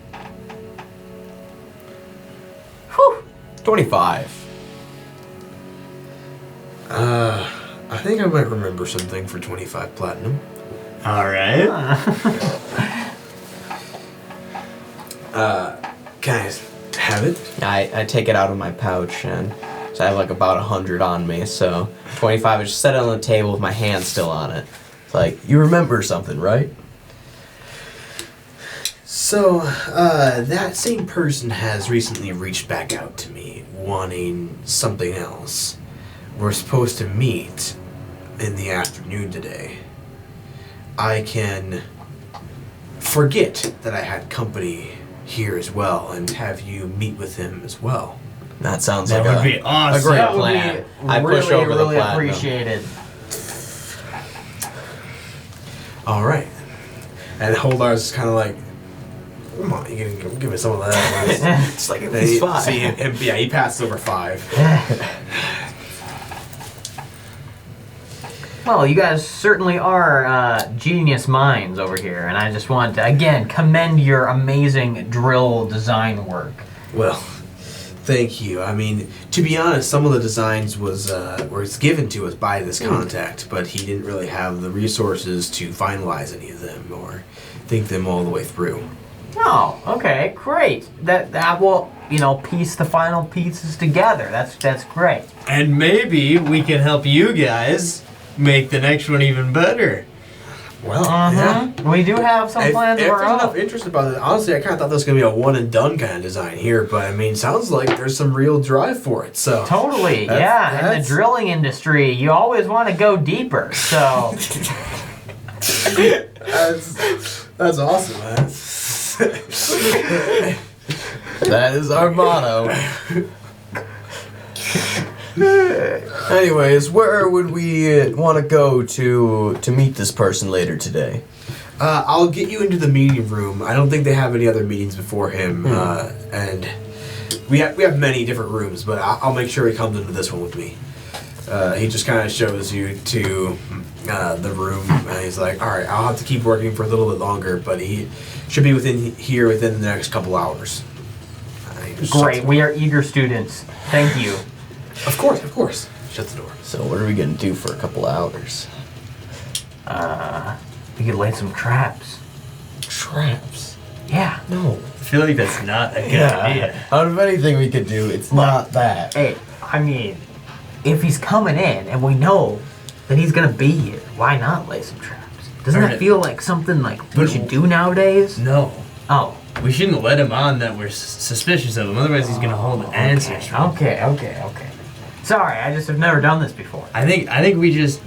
Speaker 2: 25.
Speaker 1: I think I might remember something for 25 platinum.
Speaker 4: All right.
Speaker 1: Can I have it?
Speaker 2: I take it out of my pouch, and so I have like about 100 on me. So 25, I just set it on the table with my hand still on it. It's like, you remember something, right?
Speaker 1: So, that same person has recently reached back out to me, wanting something else. We're supposed to meet in the afternoon today. I can forget that I had company here as well and have you meet with him as well.
Speaker 2: That sounds
Speaker 4: That
Speaker 2: like
Speaker 4: would be awesome.
Speaker 2: a great
Speaker 3: That would
Speaker 2: plan.
Speaker 3: be
Speaker 2: I push
Speaker 3: really,
Speaker 2: over the
Speaker 3: really
Speaker 2: platinum.
Speaker 3: appreciated.
Speaker 1: All right. And Holdar's kind of like, come on, you can give me some of that.
Speaker 2: It's like
Speaker 1: And
Speaker 2: it's 5.
Speaker 1: see him, yeah, he passes over 5.
Speaker 3: Well, you guys certainly are genius minds over here, and I just want to, again, commend your amazing drill design work.
Speaker 1: Well, thank you. I mean, to be honest, some of the designs was given to us by this contact, but he didn't really have the resources to finalize any of them or think them all the way through.
Speaker 3: Oh, okay, great. That will, piece the final pieces together. That's great.
Speaker 4: And maybe we can help you guys make the next one even better.
Speaker 1: Well, yeah.
Speaker 3: We do have some plans
Speaker 1: If
Speaker 3: of our
Speaker 1: there's enough
Speaker 3: own.
Speaker 1: interest about it, honestly, I kind of thought this was going to be a one and done kind of design here, but I mean, sounds like there's some real drive for it. So
Speaker 3: Totally,
Speaker 1: That's-
Speaker 3: yeah. In
Speaker 1: that's-
Speaker 3: the drilling industry, you always want to go deeper. So,
Speaker 1: that's awesome, man.
Speaker 2: That is our motto. Anyways, where would we want to go to meet this person later today?
Speaker 1: I'll get you into the meeting room. I don't think they have any other meetings before him, and we have many different rooms, but I'll make sure he comes into this one with me. He just kind of shows you to the room, and he's like, "All right, I'll have to keep working for a little bit longer, but he should be within the next couple hours." He just
Speaker 3: great.
Speaker 1: shuts
Speaker 3: We are eager students. Thank you.
Speaker 1: the- Of course. Shut the door.
Speaker 2: So what are we gonna do for a couple hours?
Speaker 3: We could lay some traps.
Speaker 2: Traps.
Speaker 3: Yeah.
Speaker 2: No.
Speaker 4: I feel like that's not a good idea.
Speaker 2: Out of anything we could do, it's not that.
Speaker 3: Hey, I mean, if he's coming in and we know that he's gonna be here, why not lay some traps? Doesn't that
Speaker 4: Right.
Speaker 3: feel like something like we
Speaker 4: But-
Speaker 3: should do nowadays?
Speaker 4: No.
Speaker 3: Oh.
Speaker 4: We shouldn't let him on that we're suspicious of him, otherwise he's gonna hold answers.
Speaker 3: Okay. Sorry, I just have never done this before.
Speaker 4: I think we just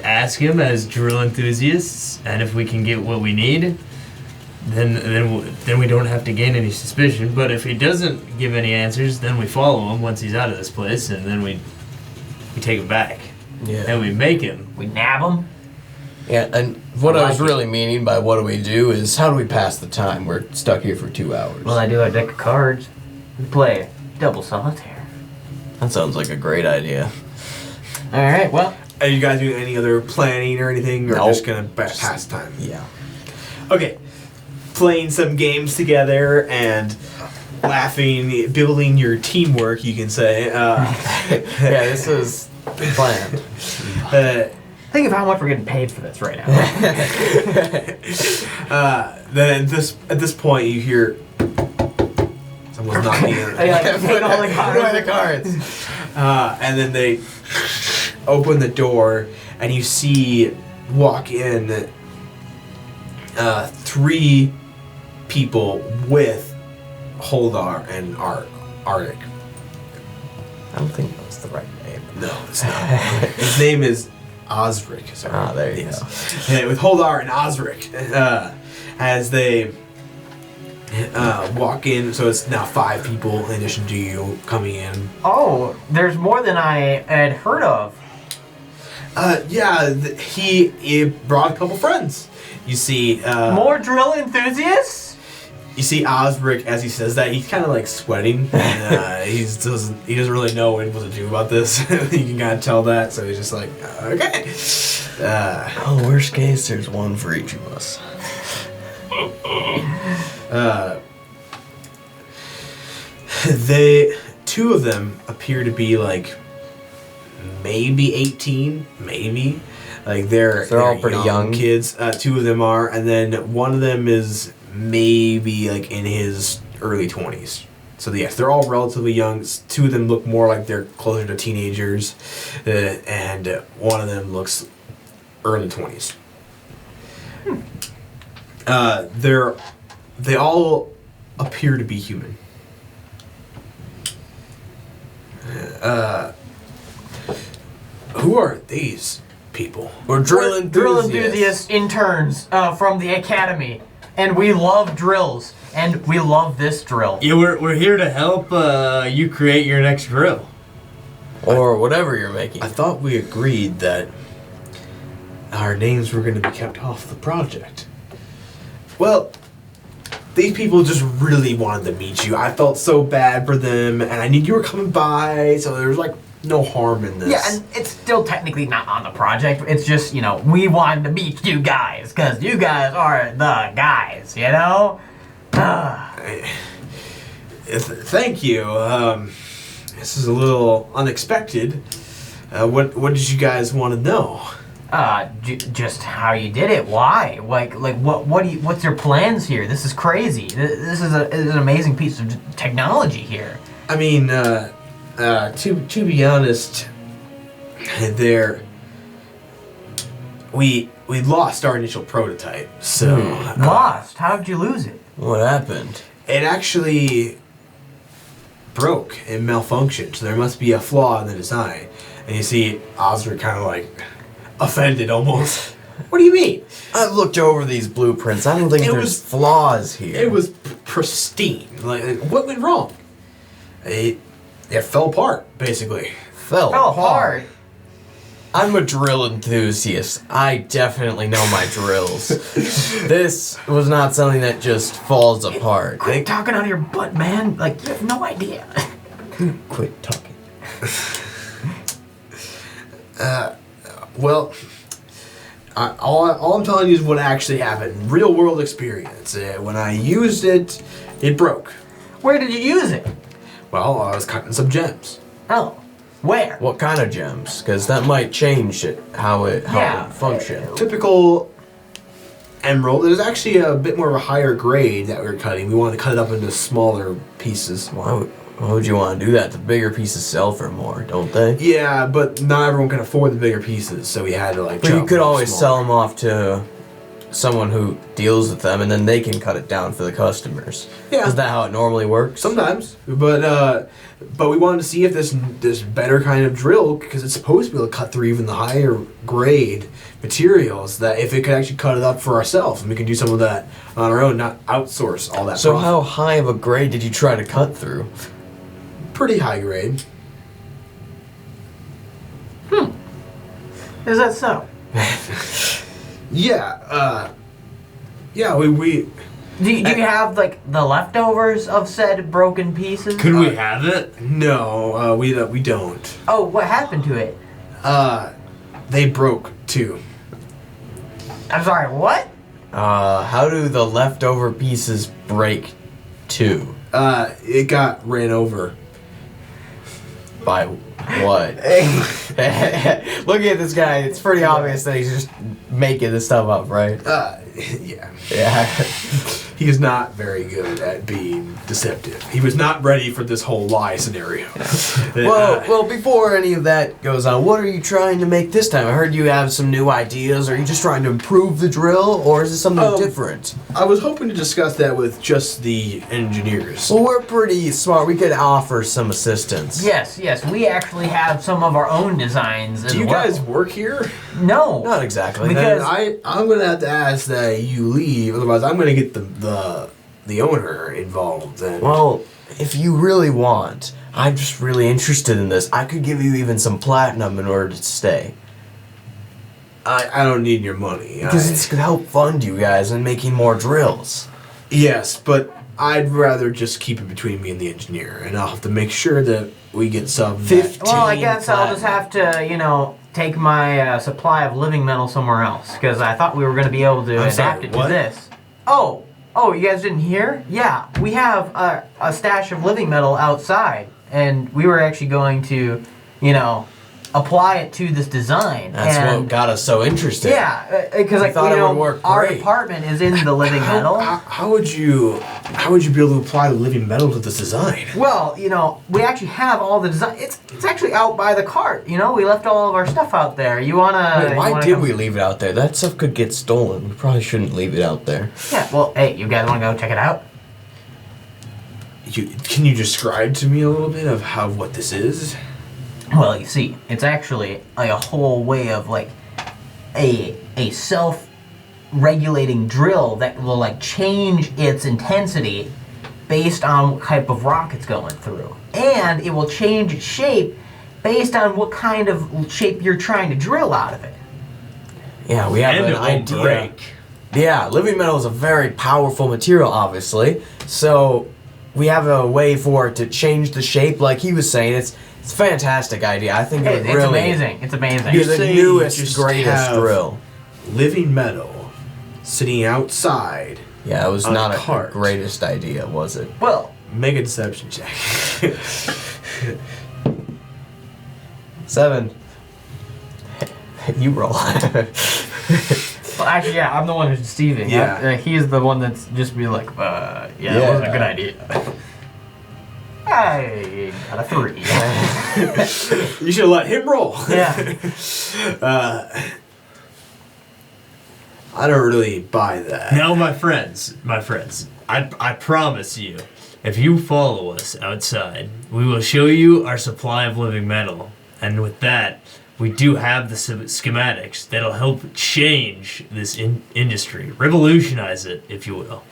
Speaker 4: ask him as drill enthusiasts, and if we can get what we need, then we don't have to gain any suspicion. But if he doesn't give any answers, then we follow him once he's out of this place, and then we take him back,
Speaker 2: Yeah.
Speaker 4: and we make him.
Speaker 3: We nab him.
Speaker 2: Yeah, and what
Speaker 3: I
Speaker 2: I
Speaker 3: like
Speaker 2: was
Speaker 3: it.
Speaker 2: really meaning by what do we do is how do we pass the time? We're stuck here for 2 hours.
Speaker 3: Well, I do have a deck of cards. We play double solitaire.
Speaker 2: That sounds like a great idea.
Speaker 3: All right. Well,
Speaker 1: Are you guys doing any other planning or anything, or
Speaker 2: Nope.
Speaker 1: just gonna pass time?
Speaker 2: Yeah.
Speaker 1: Okay, playing some games together and laughing, building your teamwork, you can say.
Speaker 2: Yeah, this is planned.
Speaker 3: think of how much we're getting paid for this right now.
Speaker 1: Then at this point, you hear someone's knocking.
Speaker 3: Hey, like, take all the cards.
Speaker 2: Put away the cards.
Speaker 1: And then they open the door, and you see walk in 3 people with Holdar and Arctic.
Speaker 2: I don't think that's the right name.
Speaker 1: No, it's not. His name is Osric. Sorry.
Speaker 2: Ah, there you
Speaker 1: go. Yeah, with Holdar and Osric, as they walk in, so it's now 5 people in addition to you coming in.
Speaker 3: Oh, there's more than I had heard of.
Speaker 1: He brought a couple friends. You see,
Speaker 3: More drill enthusiasts?
Speaker 1: you see Osbrick as he says that he's kind of like sweating. And, he doesn't really know what to do about this. You can kind of tell that, so he's just like, okay.
Speaker 2: Oh, worst case, there's one for each of us.
Speaker 1: Two of them appear to be like maybe 18, maybe. Like they're
Speaker 2: all pretty young
Speaker 1: kids. Two of them are, and then one of them is maybe like in his early 20s. So yes, they're all relatively young. Two of them look more like they're closer to teenagers, and one of them looks early 20s. They all appear to be human. Who are these people?
Speaker 2: We're drill
Speaker 3: enthusiast interns from the academy, and we love drills, and we love this drill.
Speaker 4: Yeah, we're here to help you create your next drill.
Speaker 2: Or whatever you're making.
Speaker 1: I thought we agreed that our names were going to be kept off the project. Well, these people just really wanted to meet you. I felt so bad for them, and I knew you were coming by, so there was like no harm in this.
Speaker 3: Yeah, and it's still technically not on the project. It's just, we wanted to meet you guys, because you guys are the guys, you know?
Speaker 1: Thank you. This is a little unexpected. What did you guys want to know?
Speaker 3: Just how you did it. Why? What's your plans here? This is crazy. This is an amazing piece of technology here.
Speaker 1: I mean, to be honest, we lost our initial prototype, so
Speaker 3: Lost? How'd you lose it?
Speaker 2: What happened?
Speaker 1: it actually broke and malfunctioned. So there must be a flaw in the design. And you see Osric kind of like offended almost. What do you mean?
Speaker 2: I've looked over these blueprints. I don't think there's flaws here.
Speaker 1: It was pristine. Like, what went wrong? It fell apart, basically.
Speaker 2: Fell
Speaker 3: apart.
Speaker 2: I'm a drill enthusiast. I definitely know my drills. This was not something that just falls apart.
Speaker 3: Quit talking out of your butt, man. Like, you have no idea.
Speaker 2: Quit talking.
Speaker 1: Well, all I'm telling you is what actually happened. Real world experience. When I used it, it broke.
Speaker 3: Where did you use it?
Speaker 1: Well, I was cutting some gems.
Speaker 3: Oh. Where?
Speaker 2: What kind of gems? Because that might change it, how it functions.
Speaker 1: Typical emerald. It was actually a bit more of a higher grade that we were cutting. We wanted to cut it up into smaller pieces.
Speaker 2: Why would you want to do that? The bigger pieces sell for more, don't they?
Speaker 1: Yeah, but not everyone can afford the bigger pieces, so we had to like.
Speaker 2: But you could always sell them off to someone who deals with them, and then they can cut it down for the customers.
Speaker 1: Yeah.
Speaker 2: Is that how it normally works?
Speaker 1: Sometimes, but we wanted to see if this better kind of drill, because it's supposed to be able to cut through even the higher grade materials, that if it could actually cut it up for ourselves, and we could do some of that on our own, not outsource all that.
Speaker 2: So
Speaker 1: profit.
Speaker 2: how high of a grade did you try to cut through?
Speaker 1: Pretty high grade.
Speaker 3: Is that so?
Speaker 1: Yeah, we
Speaker 3: Do you have, like, the leftovers of said broken pieces?
Speaker 4: Could we have it?
Speaker 1: No, we don't.
Speaker 3: Oh, what happened to it?
Speaker 1: They broke too.
Speaker 3: I'm sorry, what?
Speaker 2: How do the leftover pieces break too?
Speaker 1: It got ran over.
Speaker 2: By what? Looking at this guy, it's pretty obvious that he's just making this stuff up, right?
Speaker 1: Yeah.
Speaker 2: Yeah.
Speaker 1: He is not very good at being deceptive. He was not ready for this whole lie scenario.
Speaker 2: Well, before any of that goes on, what are you trying to make this time? I heard you have some new ideas. Are you just trying to improve the drill, or is it something different?
Speaker 1: I was hoping to discuss that with just the engineers.
Speaker 2: Well, we're pretty smart. We could offer some assistance.
Speaker 3: Yes, we actually have some of our own designs as
Speaker 1: Do you
Speaker 3: well.
Speaker 1: guys work here?
Speaker 3: No.
Speaker 2: Not exactly.
Speaker 3: Because-
Speaker 1: Then I'm going to have to ask that you leave, otherwise I'm going to get the owner involved. And
Speaker 2: Well, if you really want, I'm just really interested in this. I could give you even some platinum in order to stay.
Speaker 1: I don't need your money.
Speaker 2: Because it's gonna help fund you guys in making more drills.
Speaker 1: Yes, but I'd rather just keep it between me and the engineer, and I'll have to make sure that we get some.
Speaker 2: 15
Speaker 3: Well, I guess I'll just
Speaker 2: platinum.
Speaker 3: have to, take my supply of living metal somewhere else, because I thought we were going to be able to
Speaker 1: I'm
Speaker 3: adapt
Speaker 1: sorry,
Speaker 3: it to
Speaker 1: what?
Speaker 3: this. Oh, you guys didn't hear? Yeah, we have a stash of living metal outside, and we were actually going to, apply it to this design.
Speaker 2: That's
Speaker 3: and
Speaker 2: what got us so interested.
Speaker 3: Yeah, because
Speaker 2: We thought it would work
Speaker 3: our
Speaker 2: great.
Speaker 3: department is in the living metal.
Speaker 1: How would you be able to apply the living metal to this design?
Speaker 3: Well, we actually have all the design. It's actually out by the cart. We left all of our stuff out there. You wanna?
Speaker 2: Wait, why
Speaker 3: you wanna
Speaker 2: did
Speaker 3: come-
Speaker 2: we leave it out there? That stuff could get stolen. We probably shouldn't leave it out there.
Speaker 3: Yeah. Well, hey, you guys want to go check it out?
Speaker 1: Can you describe to me a little bit of what this is?
Speaker 3: Well, you see, it's actually a whole way of a self-regulating drill that will change its intensity based on what type of rock it's going through, and it will change its shape based on what kind of shape you're trying to drill out of it.
Speaker 2: Yeah, we have
Speaker 4: And
Speaker 2: an
Speaker 4: it won't
Speaker 2: idea.
Speaker 4: break.
Speaker 2: Yeah, living metal is a very powerful material, obviously. So we have a way for it to change the shape, like he was saying. It's a fantastic idea. I think it would
Speaker 3: It's
Speaker 2: really
Speaker 3: amazing. It's amazing.
Speaker 2: be the
Speaker 1: saying you
Speaker 2: newest,
Speaker 1: just
Speaker 2: greatest
Speaker 1: have-
Speaker 2: drill.
Speaker 1: Living metal sitting outside.
Speaker 2: Yeah, it was
Speaker 1: on
Speaker 2: not
Speaker 1: a
Speaker 2: a
Speaker 1: cart.
Speaker 2: greatest idea, was it?
Speaker 3: Well,
Speaker 1: Make a deception check.
Speaker 2: 7. You roll.
Speaker 3: well, actually, yeah, I'm the one who's deceiving.
Speaker 1: Yeah.
Speaker 3: He's the one that's just be like, that wasn't a good idea. I got a 3.
Speaker 1: You should have let him roll.
Speaker 3: Yeah.
Speaker 1: I don't really buy that.
Speaker 4: Now, my friends, I promise you, if you follow us outside, we will show you our supply of living metal. And with that, we do have the schematics that'll help change this industry, revolutionize it, if you will.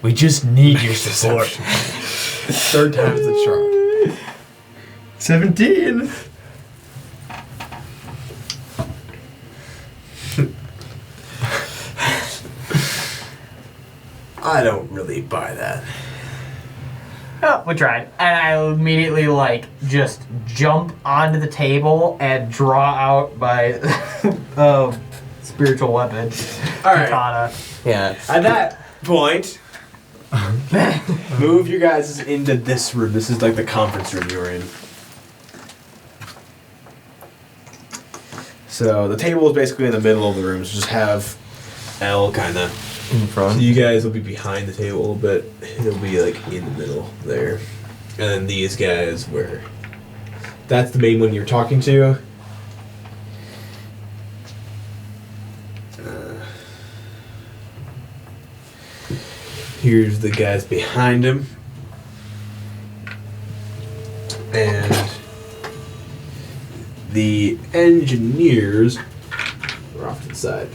Speaker 4: We just need your support.
Speaker 1: Third time's the charm.
Speaker 4: 17.
Speaker 1: I don't really buy that.
Speaker 3: Oh, we tried. And I immediately, just jump onto the table and draw out my spiritual weapon.
Speaker 1: All right.
Speaker 3: Katana.
Speaker 2: Yeah.
Speaker 1: At that point, move you guys into this room. This is like the conference room you're in. So the table is basically in the middle of the room. So just have L kind of
Speaker 2: In
Speaker 1: So
Speaker 2: front.
Speaker 1: you guys will be behind the table a little bit. It'll be in the middle there. And then these guys were... That's the main one you're talking to. Here's the guys behind him. And the engineers are off to the side.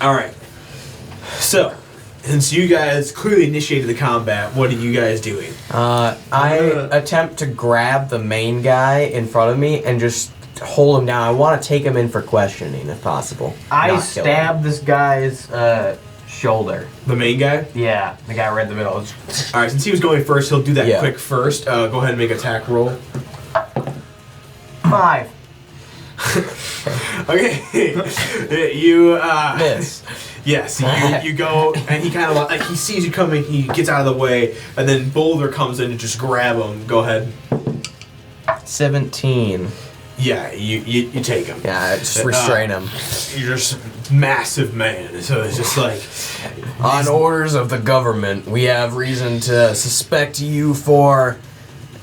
Speaker 1: Alright. So, since you guys clearly initiated the combat, what are you guys doing?
Speaker 2: I attempt to grab the main guy in front of me and just hold him down. I want to take him in for questioning if possible.
Speaker 3: I
Speaker 2: Not kill him.
Speaker 3: stabbed this guy's shoulder.
Speaker 1: The main guy?
Speaker 3: Yeah, the guy right in the middle.
Speaker 1: Alright, since he was going first, he'll do that
Speaker 2: Yeah.
Speaker 1: quick first. Go ahead and make an attack roll.
Speaker 3: 5.
Speaker 1: Okay. You,
Speaker 2: Miss.
Speaker 1: Yes, you go, and he kind of he sees you coming, he gets out of the way, and then Boulder comes in and just grab him. Go ahead.
Speaker 2: 17.
Speaker 1: Yeah, you take him.
Speaker 2: Yeah, just restrain him.
Speaker 1: You're just massive man, so it's just like...
Speaker 2: On orders of the government, we have reason to suspect you for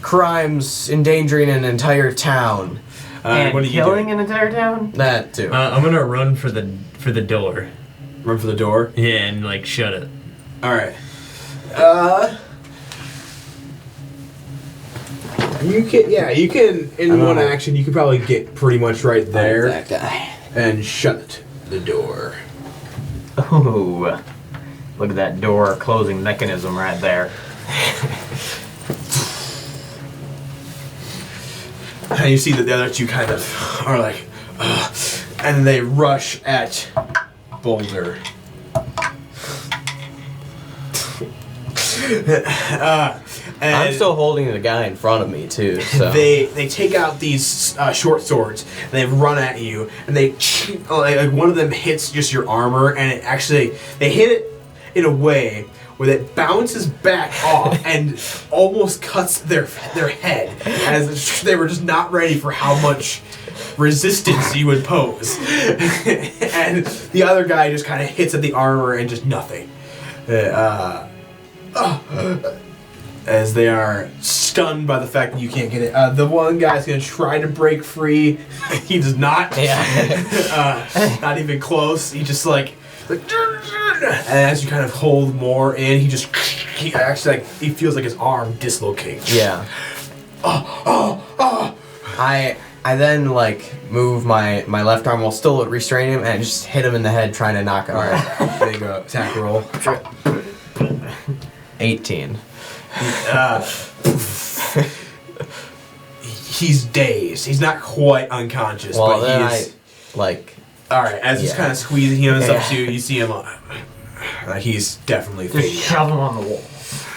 Speaker 2: crimes endangering an entire town.
Speaker 3: And
Speaker 1: what are you
Speaker 3: killing
Speaker 1: doing?
Speaker 3: an entire town?
Speaker 2: That too.
Speaker 4: I'm gonna run for the door.
Speaker 1: Run for the door?
Speaker 4: Yeah, and shut it.
Speaker 1: Alright. You can, in one action, you can probably get pretty much right there
Speaker 2: That guy.
Speaker 1: and shut the door.
Speaker 3: Ooh. Look at that door closing mechanism right there.
Speaker 1: And you see that the other two kind of are like, and they rush at Boulder. And
Speaker 2: I'm still holding the guy in front of me too. So
Speaker 1: they take out these short swords and they run at you, and they like one of them hits just your armor, and it actually they hit it in a way where it bounces back off and almost cuts their head, as they were just not ready for how much resistance you would pose. And the other guy just kind of hits at the armor and just nothing. As they are stunned by the fact that you can't get it. The one guy's gonna try to break free. He does not.
Speaker 2: yeah.
Speaker 1: Not even close. He just like, and as you kind of hold more in, he actually he feels like his arm dislocates.
Speaker 2: Yeah. I then like move my left arm while still restraining him and just hit him in the head trying to knock him out.
Speaker 1: Alright, there you go. Attack roll.
Speaker 2: 18.
Speaker 1: He's dazed. He's not quite unconscious,
Speaker 2: Well,
Speaker 1: but
Speaker 2: then
Speaker 1: he is. Alright, as he's
Speaker 2: Yeah.
Speaker 1: kind of squeezing him and stuff
Speaker 2: Yeah.
Speaker 1: too, you see him. He's definitely
Speaker 3: Just
Speaker 1: fading
Speaker 3: shove him on the wall.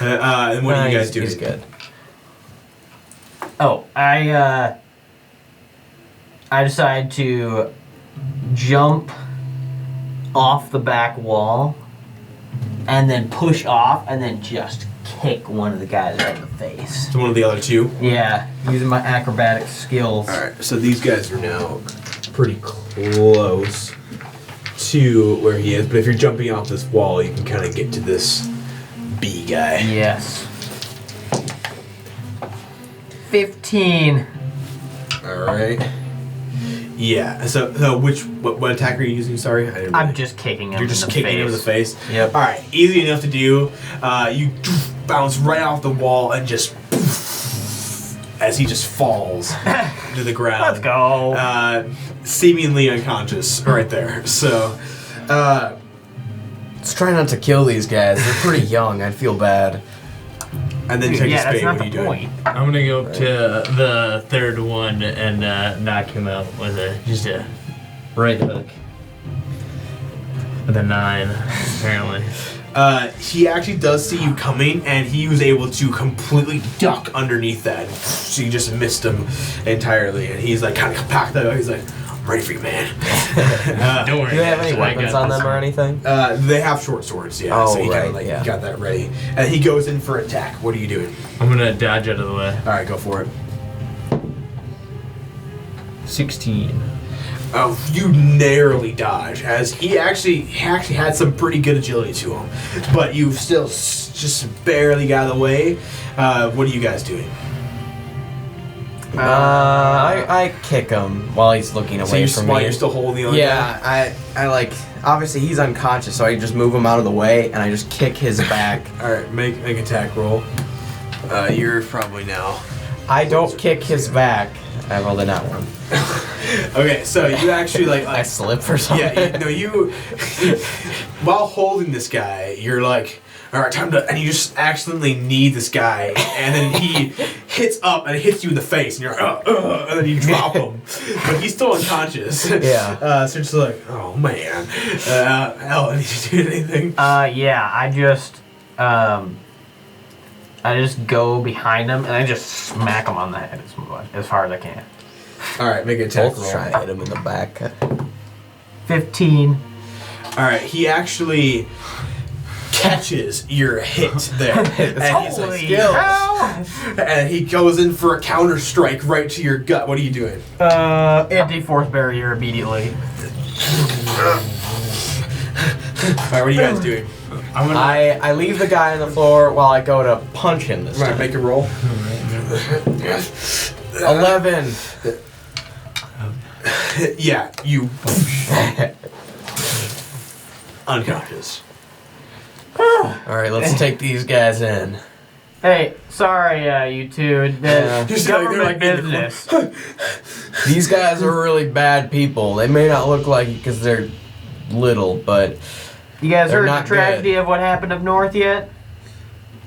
Speaker 1: out. And what are you guys doing?
Speaker 2: He's good.
Speaker 3: Oh, I decided to jump off the back wall and then push off and then just kick one of the guys right in the face.
Speaker 1: So one of the other two.
Speaker 3: Yeah, using my acrobatic skills.
Speaker 1: Alright, so these guys are now pretty close to where he is, but if you're jumping off this wall, you can kind of get to this B guy.
Speaker 3: Yes. 15.
Speaker 1: Alright. Yeah, so what attack are you using? Sorry? I didn't
Speaker 3: I'm
Speaker 1: really-
Speaker 3: just kicking him
Speaker 1: You're just
Speaker 3: in the
Speaker 1: kicking
Speaker 3: face.
Speaker 1: him in the face?
Speaker 3: Yep.
Speaker 1: Alright, easy enough to do. You bounce right off the wall and just as he just falls to the ground.
Speaker 3: Let's go.
Speaker 1: Seemingly unconscious right there. So,
Speaker 2: Let's try not to kill these guys. They're pretty young. I'd feel bad.
Speaker 1: and then
Speaker 3: Dude,
Speaker 1: take
Speaker 3: yeah,
Speaker 1: a
Speaker 3: that's
Speaker 1: spade.
Speaker 3: not
Speaker 1: What are
Speaker 3: the
Speaker 1: you
Speaker 3: point.
Speaker 1: doing?
Speaker 4: I'm gonna go up to the third one and knock him out with just a right hook. With a 9, apparently.
Speaker 1: He actually does see you coming, and he was able to completely duck underneath that. So you just missed him entirely, and he's like kind of packed up. He's like, "I'm ready for you, man."
Speaker 4: Don't worry.
Speaker 2: Do they have
Speaker 4: guys,
Speaker 2: any
Speaker 4: I
Speaker 2: weapons
Speaker 4: got
Speaker 2: on
Speaker 4: this
Speaker 2: them or
Speaker 4: one.
Speaker 2: anything?
Speaker 1: They have short swords, yeah.
Speaker 2: Oh,
Speaker 1: so he kind
Speaker 2: right,
Speaker 1: of like
Speaker 2: yeah.
Speaker 1: got that ready, and he goes in for attack. What are you doing?
Speaker 4: I'm gonna dodge out of the way.
Speaker 1: All right, go for it.
Speaker 4: 16.
Speaker 1: Oh, you narrowly dodge, as he actually had some pretty good agility to him, but you still just barely got out of the way. What are you guys doing?
Speaker 2: I kick him while he's looking away from me.
Speaker 1: While you're still holding the other guy?
Speaker 2: Yeah, I like, obviously he's unconscious, so I just move him out of the way and I just kick his back.
Speaker 1: All right, make attack roll. You're probably now.
Speaker 2: I don't kick his back. I rolled a nat one.
Speaker 1: Okay, so you actually like
Speaker 2: I slip or something.
Speaker 1: yeah, you while holding this guy, you're like, all right, time to, and you just accidentally knee this guy, and then he hits up and hits you in the face, and you're and then you drop him, but he's still unconscious.
Speaker 2: Yeah.
Speaker 1: So it's like, oh man, Ellen, did you do anything?
Speaker 3: Yeah, I just go behind him and I just smack him on the head as hard as I can.
Speaker 1: All right, make an attack
Speaker 2: Both
Speaker 1: roll.
Speaker 2: try to hit him in the back.
Speaker 3: 15.
Speaker 1: All right, he actually catches your hit there, and he's like,
Speaker 3: hell!
Speaker 1: and he goes in for a counter strike right to your gut. What are you doing?
Speaker 3: Anti-force barrier immediately.
Speaker 1: All right, what are you guys doing?
Speaker 4: I'm gonna.
Speaker 2: I leave the guy on the floor while I go to punch him this
Speaker 1: Right,
Speaker 2: time.
Speaker 1: make a roll.
Speaker 2: 11.
Speaker 1: Yeah, you unconscious.
Speaker 2: Alright, let's take these guys in.
Speaker 3: Hey, sorry, you two.
Speaker 2: Yeah.
Speaker 3: The
Speaker 1: Just like they're
Speaker 3: government
Speaker 1: like in the
Speaker 3: business.
Speaker 2: These guys are really bad people. They may not look like it because they're little, but
Speaker 3: You guys
Speaker 2: They're
Speaker 3: heard the
Speaker 2: not
Speaker 3: tragedy of what happened up north yet?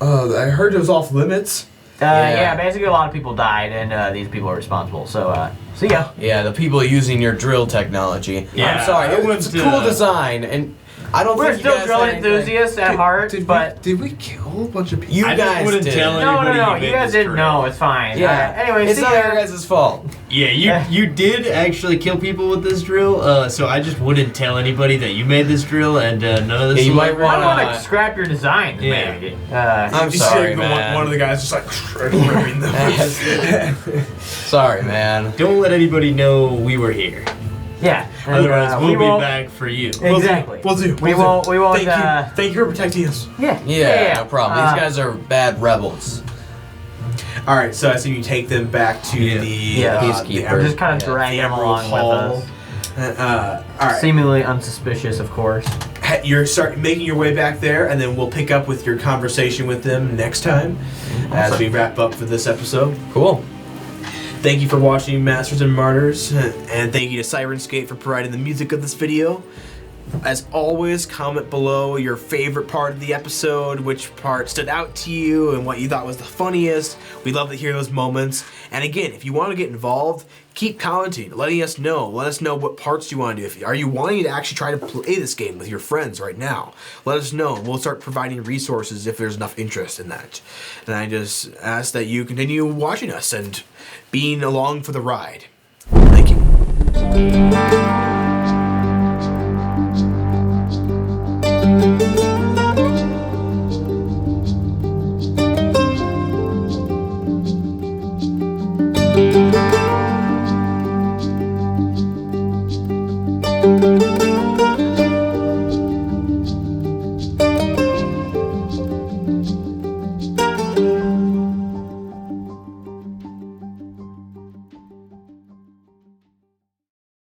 Speaker 1: I heard it was off limits.
Speaker 3: Yeah, basically a lot of people died, and these people are responsible. So, see ya.
Speaker 2: Yeah, the people using your drill technology.
Speaker 4: Yeah,
Speaker 2: I'm sorry,
Speaker 4: I
Speaker 2: it's a
Speaker 4: wouldn't,
Speaker 2: cool design, and I don't
Speaker 3: We're
Speaker 2: think
Speaker 3: still
Speaker 2: you guys
Speaker 3: drill
Speaker 2: had anything-
Speaker 3: enthusiasts at heart, but
Speaker 1: did we kill a bunch of people?
Speaker 2: You
Speaker 4: I just
Speaker 2: guys
Speaker 4: wouldn't
Speaker 2: did.
Speaker 4: tell
Speaker 3: no,
Speaker 4: anybody
Speaker 3: no,
Speaker 4: you
Speaker 3: you
Speaker 4: made
Speaker 3: guys
Speaker 4: this
Speaker 3: didn't
Speaker 4: drill.
Speaker 3: know. It's fine.
Speaker 2: Yeah.
Speaker 3: Anyway,
Speaker 2: It's
Speaker 3: see
Speaker 2: not
Speaker 3: ya.
Speaker 2: your guys' fault.
Speaker 4: Yeah, you did actually kill people with this drill, so I just wouldn't tell anybody that you made this drill, and none of this.
Speaker 2: Yeah, you might
Speaker 3: I want to
Speaker 2: wanna-
Speaker 3: scrap your designs,
Speaker 4: Yeah.
Speaker 3: maybe.
Speaker 2: I'm
Speaker 1: You see,
Speaker 2: sorry,
Speaker 1: like,
Speaker 2: man.
Speaker 1: One of the guys just like ripping them.
Speaker 2: Sorry, man.
Speaker 4: Don't let anybody know we were here.
Speaker 3: yeah. and,
Speaker 4: Otherwise, we'll
Speaker 3: we
Speaker 4: be
Speaker 3: won't-
Speaker 4: back for you.
Speaker 3: Exactly.
Speaker 1: We'll do.
Speaker 3: We won't. We won't.
Speaker 1: Thank you. Thank you for protecting us.
Speaker 3: Yeah.
Speaker 2: Yeah, no problem. These guys are bad rebels.
Speaker 1: All right, so I assume you take them back to
Speaker 4: Yeah.
Speaker 1: the
Speaker 3: Yeah.
Speaker 2: Peacekeepers.
Speaker 3: I'm just kind of
Speaker 2: Yeah.
Speaker 3: dragging
Speaker 1: the
Speaker 3: them
Speaker 1: Emerald
Speaker 3: along
Speaker 1: Hall.
Speaker 3: with
Speaker 1: All right.
Speaker 3: us. Seemingly unsuspicious, of course.
Speaker 1: You're start making your way back there, and then we'll pick up with your conversation with them next time as we wrap up for this episode.
Speaker 2: Cool.
Speaker 1: Thank you for watching Masters and Martyrs, and thank you to Sirenscape for providing the music of this video. As always, comment below your favorite part of the episode, which part stood out to you, and what you thought was the funniest. We'd love to hear those moments. And again, if you want to get involved, keep commenting, letting us know. Let us know what parts you want to do. Are you wanting to actually try to play this game with your friends right now? Let us know. We'll start providing resources if there's enough interest in that. And I just ask that you continue watching us and being along for the ride. Thank you.